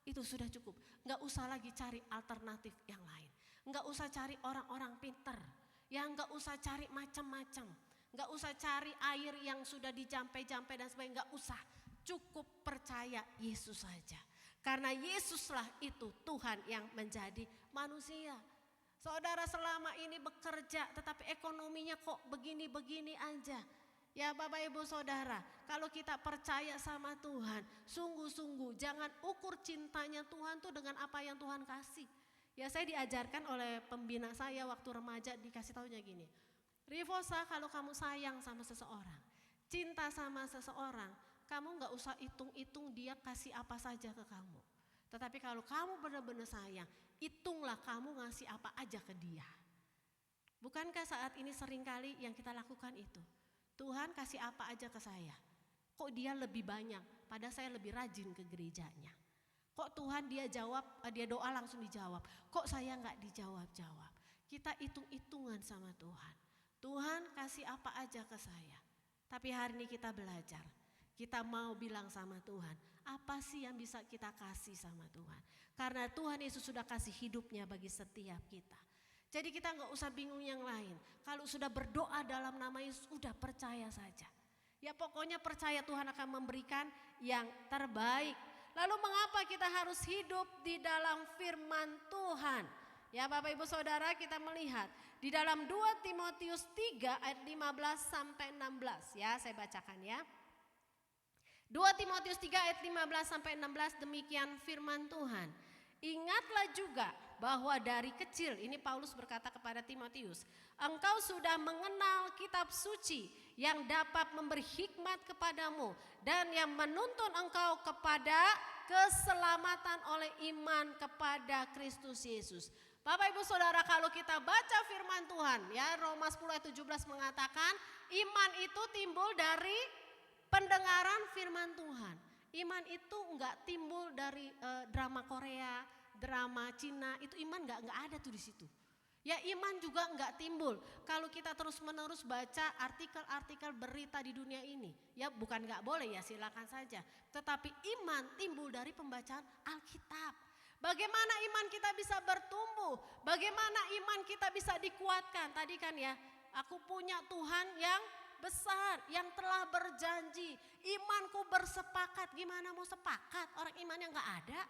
itu sudah cukup. Nggak usah lagi cari alternatif yang lain, nggak usah cari orang-orang pinter, ya nggak usah cari macam-macam, nggak usah cari air yang sudah dijampe-jampe dan sebagainya, nggak usah. Cukup percaya Yesus saja, karena Yesuslah itu Tuhan yang menjadi manusia. Saudara selama ini bekerja tetapi ekonominya kok begini-begini aja. Ya Bapak Ibu Saudara, kalau kita percaya sama Tuhan, sungguh-sungguh jangan ukur cintanya Tuhan tuh dengan apa yang Tuhan kasih. Ya saya diajarkan oleh pembina saya waktu remaja, dikasih taunya gini. Rivosa, kalau kamu sayang sama seseorang, cinta sama seseorang, kamu gak usah hitung-hitung dia kasih apa saja ke kamu. Tetapi kalau kamu benar-benar sayang, hitunglah kamu ngasih apa aja ke dia. Bukankah saat ini seringkali yang kita lakukan itu? Tuhan kasih apa aja ke saya. Kok dia lebih banyak, padahal saya lebih rajin ke gerejanya. Kok Tuhan dia jawab, dia doa langsung dijawab. Kok saya gak dijawab-jawab. Kita hitung-hitungan sama Tuhan. Tuhan kasih apa aja ke saya. Tapi hari ini kita belajar. Kita mau bilang sama Tuhan, apa sih yang bisa kita kasih sama Tuhan? Karena Tuhan Yesus sudah kasih hidupnya bagi setiap kita. Jadi kita gak usah bingung yang lain. Kalau sudah berdoa dalam nama Yesus, sudah percaya saja. Ya pokoknya percaya Tuhan akan memberikan yang terbaik. Lalu mengapa kita harus hidup di dalam firman Tuhan? Ya Bapak Ibu Saudara, kita melihat di dalam 2 Timotius 3 ayat 15 sampai 16. Ya saya bacakan ya. 2 Timotius 3 ayat 15 sampai 16, demikian firman Tuhan. Ingatlah juga bahwa dari kecil, ini Paulus berkata kepada Timotius, engkau sudah mengenal kitab suci yang dapat memberi hikmat kepadamu dan yang menuntun engkau kepada keselamatan oleh iman kepada Kristus Yesus. Bapak Ibu Saudara, kalau kita baca firman Tuhan, ya Roma 10 ayat 17 mengatakan iman itu timbul dari pendengaran firman Tuhan. Iman itu enggak timbul dari drama Korea, drama Cina, itu iman enggak ada tuh di situ. Ya iman juga enggak timbul kalau kita terus-menerus baca artikel-artikel berita di dunia ini. Ya bukan enggak boleh ya, silakan saja. Tetapi iman timbul dari pembacaan Alkitab. Bagaimana iman kita bisa bertumbuh? Bagaimana iman kita bisa dikuatkan? Tadi kan ya, Aku punya Tuhan yang besar, yang telah berjanji. Imanku bersepakat. Gimana mau sepakat? Orang imannya nggak ada.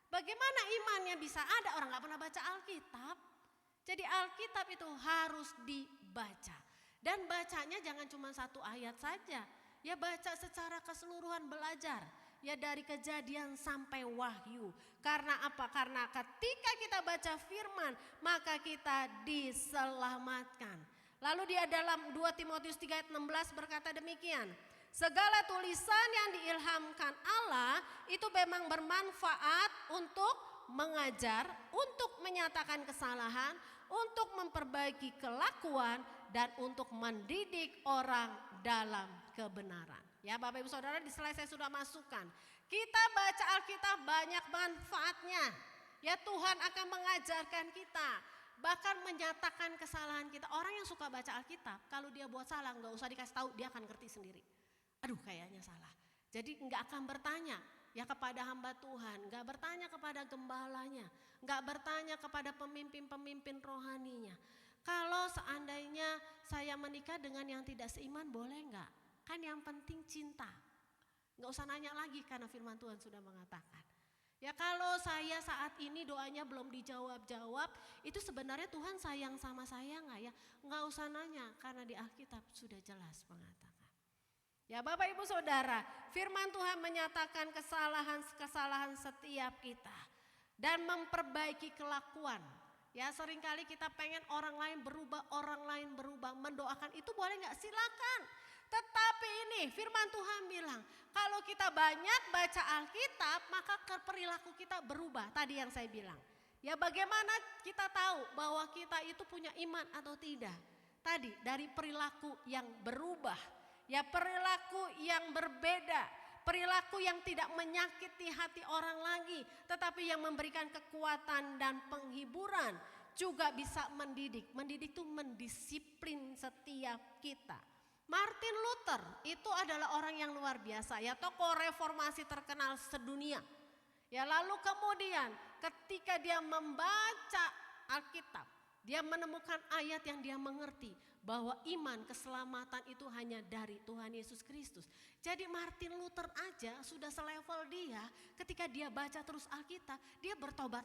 Bagaimana imannya bisa ada? Orang nggak pernah baca Alkitab. Jadi Alkitab itu harus dibaca. Dan bacanya jangan cuma satu ayat saja. Ya baca secara keseluruhan, belajar. Ya dari Kejadian sampai Wahyu. Karena apa? Karena ketika kita baca firman, maka kita diselamatkan. Lalu dia dalam 2 Timotius 3 ayat 16 berkata demikian. Segala tulisan yang diilhamkan Allah itu memang bermanfaat untuk mengajar, untuk menyatakan kesalahan, untuk memperbaiki kelakuan, dan untuk mendidik orang dalam kebenaran. Ya Bapak Ibu Saudara, di slide saya sudah masukkan. Kita baca Alkitab banyak manfaatnya. Ya Tuhan akan mengajarkan kita. Bahkan menyatakan kesalahan kita. Orang yang suka baca Alkitab, kalau dia buat salah gak usah dikasih tahu, dia akan ngerti sendiri. Aduh kayaknya salah. Jadi gak akan bertanya ya kepada hamba Tuhan, gak bertanya kepada gembalanya, gak bertanya kepada pemimpin-pemimpin rohaninya. Kalau seandainya saya menikah dengan yang tidak seiman boleh gak? Kan yang penting cinta. Gak usah nanya lagi karena firman Tuhan sudah mengatakan. Ya kalau saya saat ini doanya belum dijawab-jawab, itu sebenarnya Tuhan sayang sama saya nggak ya? Nggak usah nanya karena di Alkitab sudah jelas mengatakan. Ya Bapak Ibu Saudara, firman Tuhan menyatakan kesalahan-kesalahan setiap kita dan memperbaiki kelakuan. Ya seringkali kita pengen orang lain berubah, mendoakan itu boleh nggak? Silakan. Tetapi ini firman Tuhan bilang, kalau kita banyak baca Alkitab maka perilaku kita berubah. Tadi yang saya bilang. Ya bagaimana kita tahu bahwa kita itu punya iman atau tidak? Tadi dari perilaku yang berubah. Ya perilaku yang berbeda. Perilaku yang tidak menyakiti hati orang lagi. Tetapi yang memberikan kekuatan dan penghiburan. Juga bisa mendidik. Mendidik itu mendisiplin setiap kita. Martin Luther itu adalah orang yang luar biasa ya, tokoh reformasi terkenal sedunia. Ya lalu kemudian ketika dia membaca Alkitab, dia menemukan ayat yang dia mengerti bahwa iman keselamatan itu hanya dari Tuhan Yesus Kristus. Jadi Martin Luther aja sudah selevel dia, ketika dia baca terus Alkitab, dia bertobat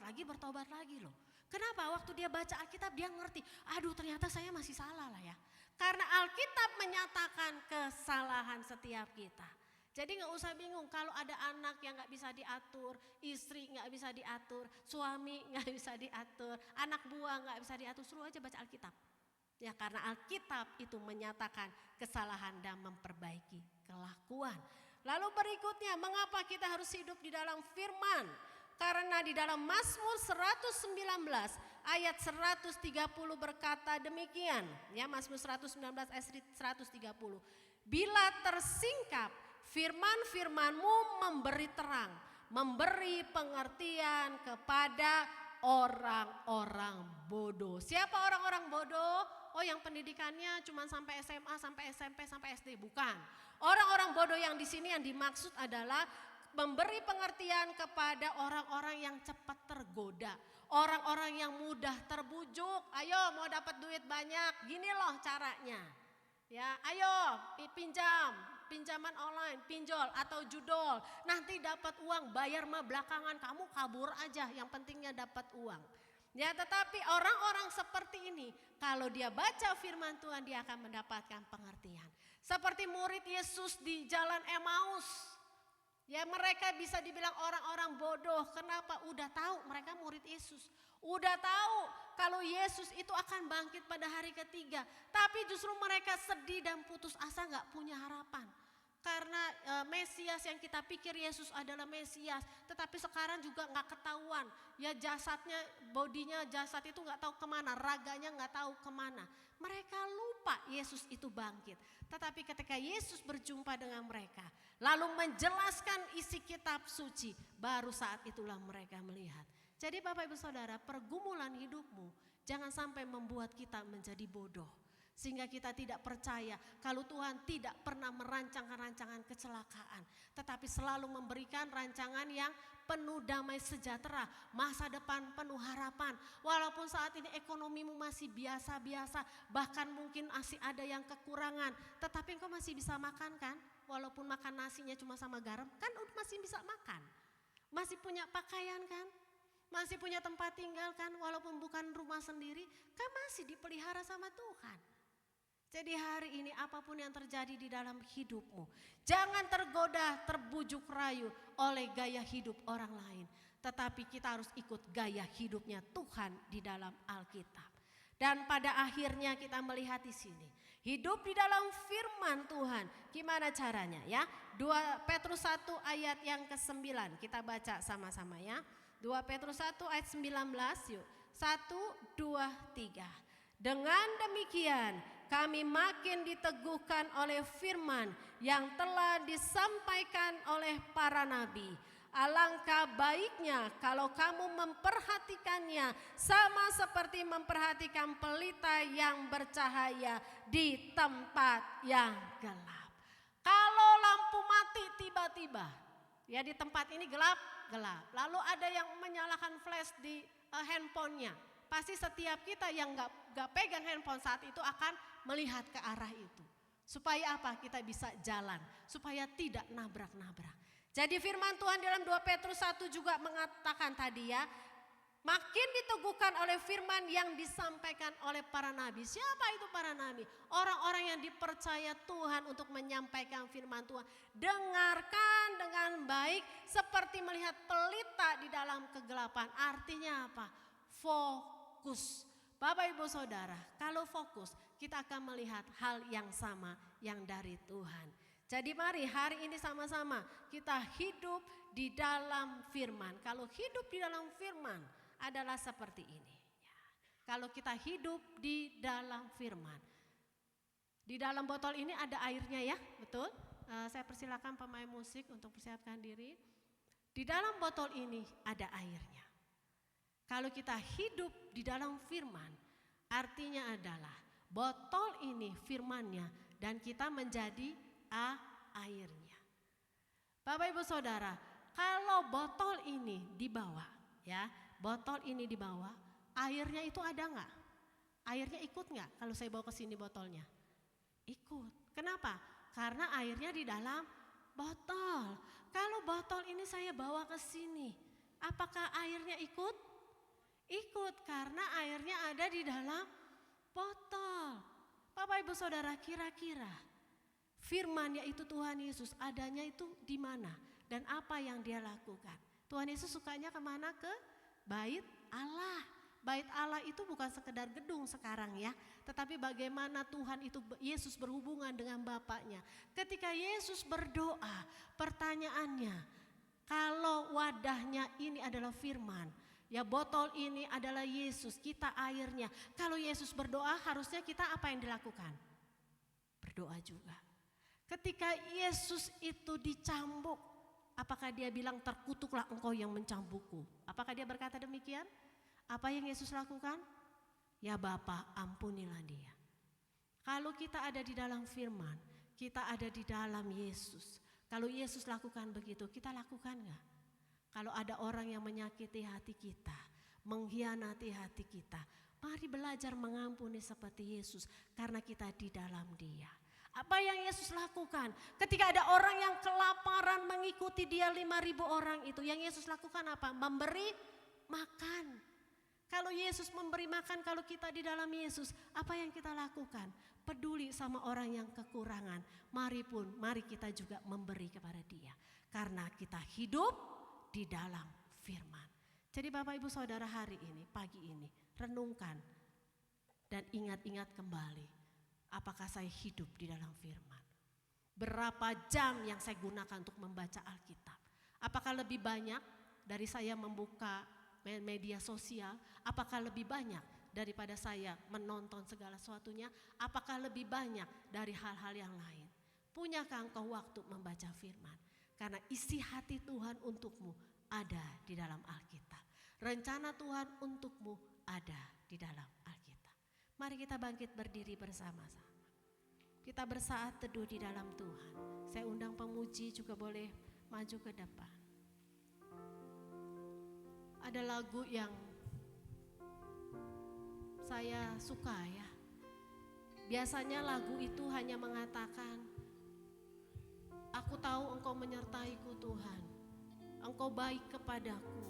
lagi loh. Kenapa? Waktu dia baca Alkitab dia ngerti, aduh ternyata saya masih salah lah ya. Karena Alkitab menyatakan kesalahan setiap kita. Jadi gak usah bingung kalau ada anak yang gak bisa diatur, istri gak bisa diatur, suami gak bisa diatur, anak buah gak bisa diatur, suruh aja baca Alkitab. Ya karena Alkitab itu menyatakan kesalahan dan memperbaiki kelakuan. Lalu berikutnya, mengapa kita harus hidup di dalam firman? Karena di dalam Mazmur 119 ayat 130 berkata demikian. Ya Mazmur 119 ayat 130. Bila tersingkap firman-firmanmu memberi terang, memberi pengertian kepada orang-orang bodoh. Siapa orang-orang bodoh? Oh yang pendidikannya cuma sampai SMA, sampai SMP, sampai SD. Bukan. Orang-orang bodoh yang di sini yang dimaksud adalah memberi pengertian kepada orang-orang yang cepat tergoda. Orang-orang yang mudah terbujuk. Ayo mau dapat duit banyak, gini loh caranya. Ya, ayo pinjaman online, pinjol atau judol. Nanti dapat uang, bayar mah belakangan, kamu kabur aja, yang pentingnya dapat uang. Ya, tetapi orang-orang seperti ini, kalau dia baca firman Tuhan, dia akan mendapatkan pengertian. Seperti murid Yesus di jalan Emmaus. Ya mereka bisa dibilang orang-orang bodoh. Kenapa? Udah tahu mereka murid Yesus. Udah tahu kalau Yesus itu akan bangkit pada hari ketiga. Tapi justru mereka sedih dan putus asa, gak punya harapan. Karena Mesias yang kita pikir Yesus adalah Mesias, tetapi sekarang juga gak ketahuan. Ya jasadnya, bodinya jasad itu gak tahu kemana, raganya gak tahu kemana. Mereka lupa Yesus itu bangkit. Tetapi ketika Yesus berjumpa dengan mereka, lalu menjelaskan isi kitab suci, baru saat itulah mereka melihat. Jadi Bapak Ibu Saudara, pergumulan hidupmu jangan sampai membuat kita menjadi bodoh. Sehingga kita tidak percaya kalau Tuhan tidak pernah merancangkan rancangan kecelakaan. Tetapi selalu memberikan rancangan yang penuh damai sejahtera, masa depan penuh harapan. Walaupun saat ini ekonomimu masih biasa-biasa, bahkan mungkin masih ada yang kekurangan. Tetapi engkau masih bisa makan kan? Walaupun makan nasinya cuma sama garam, kan masih bisa makan. Masih punya pakaian kan? Masih punya tempat tinggal kan? Walaupun bukan rumah sendiri, kan masih dipelihara sama Tuhan. Jadi hari ini apapun yang terjadi di dalam hidupmu, jangan tergoda, terbujuk rayu oleh gaya hidup orang lain. Tetapi kita harus ikut gaya hidupnya Tuhan di dalam Alkitab. Dan pada akhirnya kita melihat di sini, hidup di dalam firman Tuhan. Gimana caranya ya? 2 Petrus 1 ayat yang ke-9, kita baca sama-sama ya. 2 Petrus 1 ayat 19 yuk. 1, 2, 3. Dengan demikian kami makin diteguhkan oleh firman yang telah disampaikan oleh para nabi. Alangkah baiknya kalau kamu memperhatikannya sama seperti memperhatikan pelita yang bercahaya di tempat yang gelap. Kalau lampu mati tiba-tiba, ya di tempat ini gelap. Lalu ada yang menyalakan flash di handphonenya. Pasti setiap kita yang gak pegang handphone saat itu akan melihat ke arah itu. Supaya apa? Kita bisa jalan. Supaya tidak nabrak-nabrak. Jadi firman Tuhan dalam 2 Petrus 1 juga mengatakan tadi ya. Makin diteguhkan oleh firman yang disampaikan oleh para nabi. Siapa itu para nabi? Orang-orang yang dipercaya Tuhan untuk menyampaikan firman Tuhan. Dengarkan dengan baik seperti melihat pelita di dalam kegelapan. Artinya apa? Fokus. Bapak Ibu Saudara, kalau fokus kita akan melihat hal yang sama yang dari Tuhan. Jadi mari hari ini sama-sama kita hidup di dalam firman. Kalau hidup di dalam firman adalah seperti ini. Ya. Kalau kita hidup di dalam firman. Di dalam botol ini ada airnya ya, betul? Saya persilakan pemain musik untuk persiapkan diri. Di dalam botol ini ada airnya. Kalau kita hidup di dalam firman, artinya adalah botol ini firmannya dan kita menjadi airnya. Bapak Ibu Saudara, kalau botol ini dibawa, ya, botol ini dibawa, airnya itu ada nggak? Airnya ikut nggak kalau saya bawa ke sini botolnya? Ikut. Kenapa? Karena airnya di dalam botol. Kalau botol ini saya bawa ke sini, apakah airnya ikut? Ikut, karena airnya ada di dalam botol. Bapak Ibu Saudara, kira-kira firman yaitu Tuhan Yesus adanya itu di mana dan apa yang dia lakukan? Tuhan Yesus sukanya kemana? Ke bait Allah. Bait Allah itu bukan sekedar gedung sekarang ya, tetapi bagaimana Tuhan itu Yesus berhubungan dengan Bapaknya. Ketika Yesus berdoa, pertanyaannya, kalau wadahnya ini adalah firman, ya botol ini adalah Yesus, kita airnya. Kalau Yesus berdoa harusnya kita apa yang dilakukan? Berdoa juga. Ketika Yesus itu dicambuk, apakah dia bilang terkutuklah engkau yang mencambukku? Apakah dia berkata demikian? Apa yang Yesus lakukan? Ya Bapa, ampunilah dia. Kalau kita ada di dalam firman, kita ada di dalam Yesus. Kalau Yesus lakukan begitu, kita lakukan enggak? Kalau ada orang yang menyakiti hati kita, mengkhianati hati kita, mari belajar mengampuni seperti Yesus karena kita di dalam Dia. Apa yang Yesus lakukan? Ketika ada orang yang kelaparan mengikuti Dia 5.000 orang itu, yang Yesus lakukan apa? Memberi makan. Kalau Yesus memberi makan, kalau kita di dalam Yesus, apa yang kita lakukan? Peduli sama orang yang kekurangan. Mari kita juga memberi kepada Dia. Karena kita hidup di dalam firman. Jadi Bapak Ibu Saudara, hari ini, pagi ini, renungkan dan ingat-ingat kembali, apakah saya hidup di dalam firman? Berapa jam yang saya gunakan untuk membaca Alkitab? Apakah lebih banyak dari saya membuka media sosial? Apakah lebih banyak daripada saya menonton segala sesuatunya? Apakah lebih banyak dari hal-hal yang lain? Punyakah engkau waktu membaca firman? Karena isi hati Tuhan untukmu ada di dalam Alkitab. Rencana Tuhan untukmu ada di dalam Alkitab. Mari kita bangkit berdiri bersama-sama. Kita bersaat teduh di dalam Tuhan. Saya undang pemuji juga boleh maju ke depan. Ada lagu yang saya suka ya. Biasanya lagu itu hanya mengatakan, aku tahu Engkau menyertaiku Tuhan. Engkau baik kepadaku.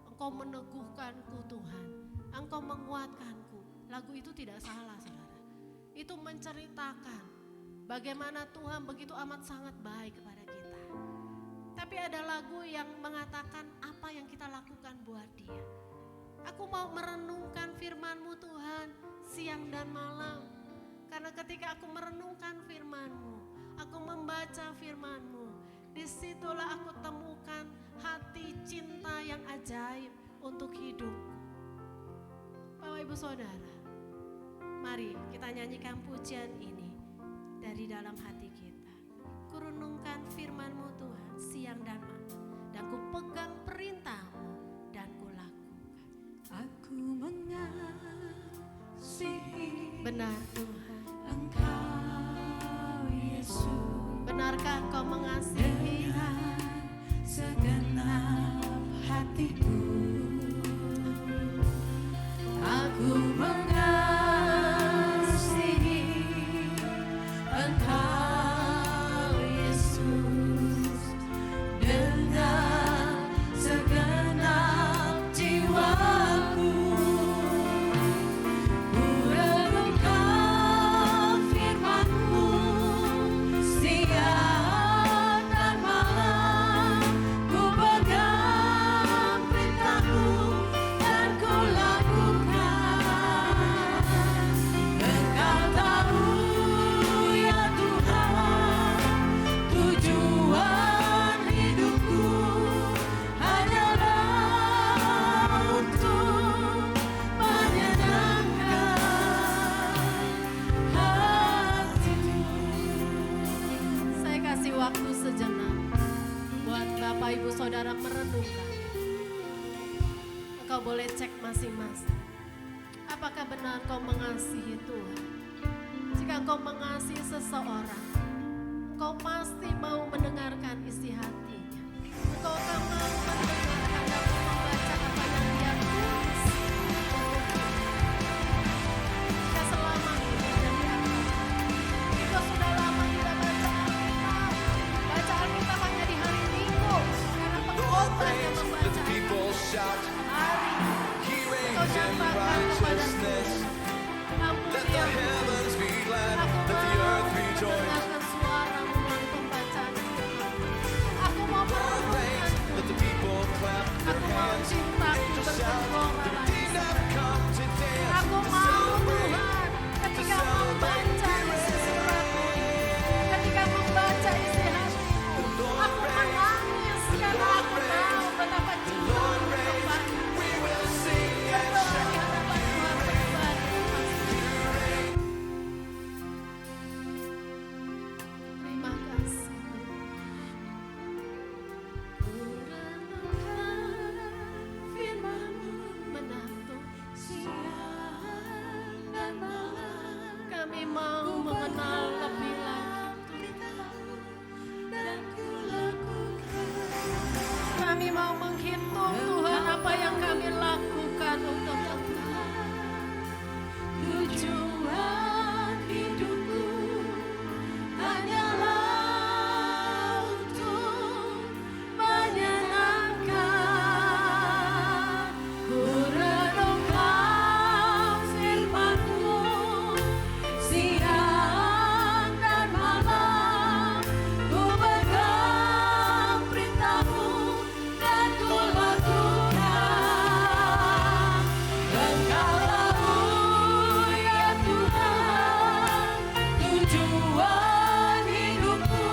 Engkau meneguhkanku Tuhan. Engkau menguatkanku. Lagu itu tidak salah saudara. Itu menceritakan bagaimana Tuhan begitu amat sangat baik kepada kita. Tapi ada lagu yang mengatakan apa yang kita lakukan buat dia. Aku mau merenungkan firman-Mu Tuhan siang dan malam. Karena ketika aku merenungkan firman-Mu, aku membaca firman-Mu, disitulah aku temukan hati cinta yang ajaib untuk hidup. Bapak Ibu Saudara, mari kita nyanyikan pujian ini dari dalam hati kita. Kurenungkan firman-Mu Tuhan siang dan malam, dan ku pegang perintah-Mu dan ku lakukan. Aku mengasihi Benar Tuhan. Engkau Yesus Benarkah Engkau mengasihi? dengan segenap hatiku. Aku mengasihi Engkau Yesus dengan segenap jiwaku. Ku renungkan firman-Mu siang dan malam. Ku pegang perintah-Mu dan ku lakukan. Engkau tahu ya Tuhan, tujuan hidupku hanyalah untuk menyenangkan hati-Mu. Saya kasih waktu sejenak buat Bapak Ibu Saudara merenungkan. Engkau boleh cek masing-masing. Apakah benar kau mengasihi Tuhan? Jika engkau mengasihi seseorang, engkau pasti mau mendengarkan isi hatinya. Engkau akan mau mendengarkan dan membaca apa yang dia tulis. Jika selama ini jadi apa? Jika sudah lama tidak baca Alkitab, baca Alkitab hanya di hari Minggu, karena pengkhotbah yang membaca Shout, hari. He Engkau reigns in nyatakan kepada righteousness. ampuni Let the aku. heavens be glad, Aku let the mau earth rejoice. mendengarkan suara-Mu melalui pembacaan firman. Aku mau Lord merenungkan, reigns, let the people clap their aku mau hands. cintaku Angels shout, bergembira the lagi. redeemed have come to dance. Aku mau Tuhan, ketika membaca isi surat-Mu, ketika membaca isi hati-Mu, aku menangis karena aku tahu betapa cinta-Mu kepada. We will sing and Berdoa di hadapan Tuhan pribadi. Terima kasih. Kurenungkan firman-Mu Benar Tuhan. siang dan malam. Kami mau mengenal lebih lagi. Dan ku lakukan. Kami mau menghitung Tuhan apa yang kami lakukan untuk Engkau. Tujuan hidupku hanyalah untuk menyenangkan. Ku renungkan firman-Mu siang dan malam. Ku pegang perintah-Mu dan ku lakukan. Engkau tahu ya Tuhan, tujuan hidupku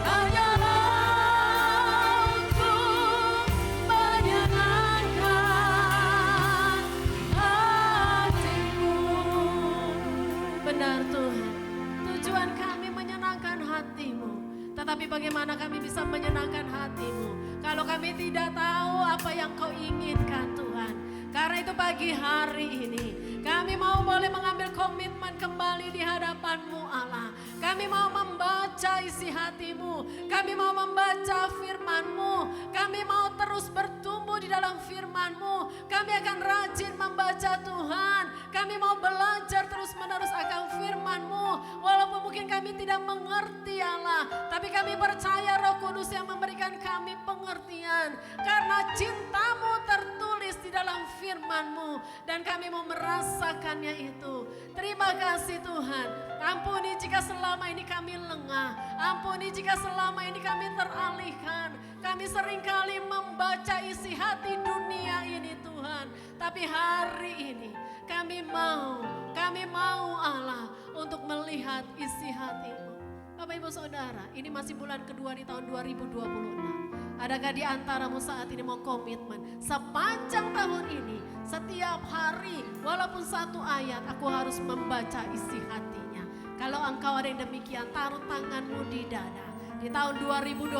hanyalah untuk menyenangkan hati-Mu. Benar Tuhan, tujuan kami menyenangkan hati-Mu. Tetapi bagaimana kami bisa menyenangkan hati-Mu kalau kami tidak tahu apa yang Kau inginkan Tuhan. Karena itu pagi hari ini kami mau boleh mengambil komitmen kembali di hadapan-Mu Allah. Kami mau membaca isi hati-Mu. Kami mau membaca firman-Mu. Kami mau terus bertumbuh di dalam firman-Mu. Kami akan rajin membaca Tuhan. Kami mau belajar terus-menerus akan firman-Mu. Walaupun mungkin kami tidak mengerti Allah. Tapi kami percaya Roh Kudus yang memberikan kami pengertian. Karena cinta-Mu tertulis di dalam firman-Mu. Dan kami mau merasakannya itu. Terima kasih Tuhan. Ampuni jika selama ini kami lengah. Ampuni jika selama ini kami teralihkan. Kami seringkali membaca isi hati dunia ini Tuhan. Tapi hari ini kami mau Allah untuk melihat isi hati-Mu. Bapak Ibu Saudara, ini masih bulan kedua di tahun 2026. Adakah di antaramu saat ini mau komitmen? Sepanjang tahun ini, setiap hari, walaupun satu ayat, aku harus membaca isi hatinya. Kalau engkau ada yang demikian, taruh tanganmu di dada. Di tahun 2026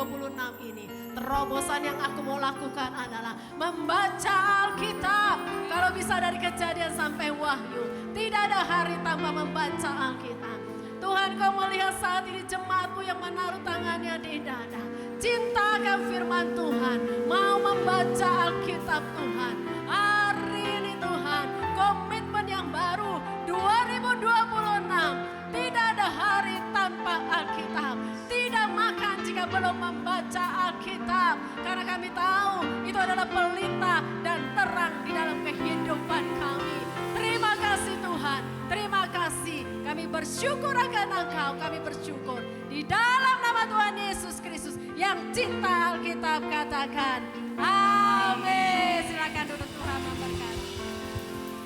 ini, terobosan yang aku mau lakukan adalah membaca Alkitab. Kalau bisa dari Kejadian sampai Wahyu, tidak ada hari tanpa membaca Alkitab. Tuhan, Kau melihat saat ini jemaat-Mu yang menaruh tangannya di dada. Cinta akan firman Tuhan, mau membaca Alkitab Tuhan. Hari ini Tuhan, komitmen yang baru 2026. Tidak ada hari tanpa Alkitab. Tidak makan jika belum membaca Alkitab. Karena kami tahu itu adalah pelita dan terang di dalam kehidupan kami. Terima kasih Tuhan, terima kasih. Kami bersyukur akan Engkau, kami bersyukur. Di dalam nama Tuhan Yesus Kristus yang cinta Alkitab, katakan amin. Silakan duduk, Tuhan memberkati.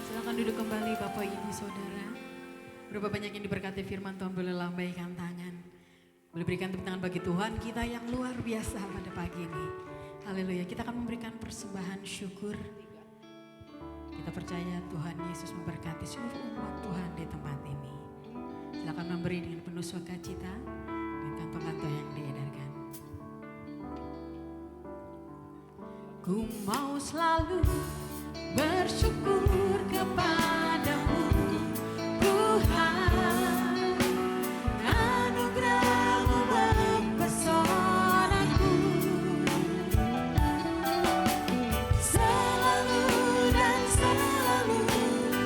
Silakan duduk kembali Bapak Ibu Saudara. Berapa banyak yang diberkati firman Tuhan, boleh lambaikan tangan. Boleh berikan tepuk tangan bagi Tuhan kita yang luar biasa pada pagi ini. Haleluya, kita akan memberikan persembahan syukur. Kita percaya Tuhan Yesus memberkati seluruh umat Tuhan di tempat ini. Silakan memberi dengan penuh sukacita dengan kantong-kantong yang diedarkan. Ku mau selalu bersyukur kepadamu Tuhan, anugerah-Mu mempesonaku. Selalu dan selalu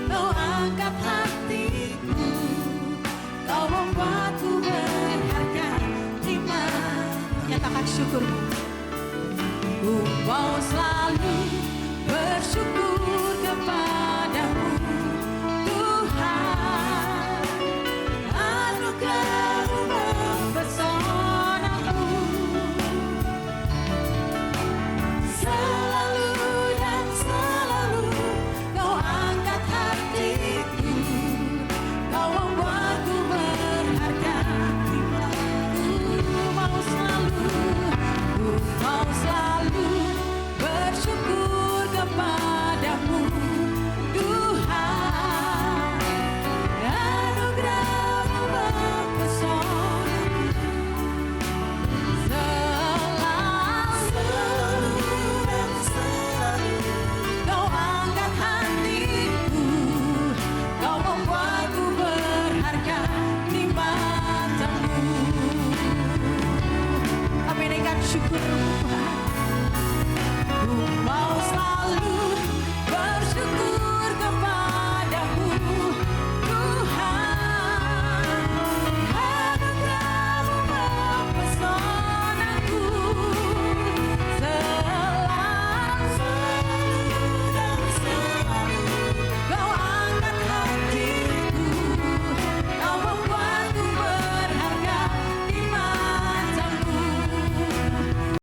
Kau angkat hatiku, Kau membuatku berharga di mana. Nyatakan syukurmu. Ku mau selalu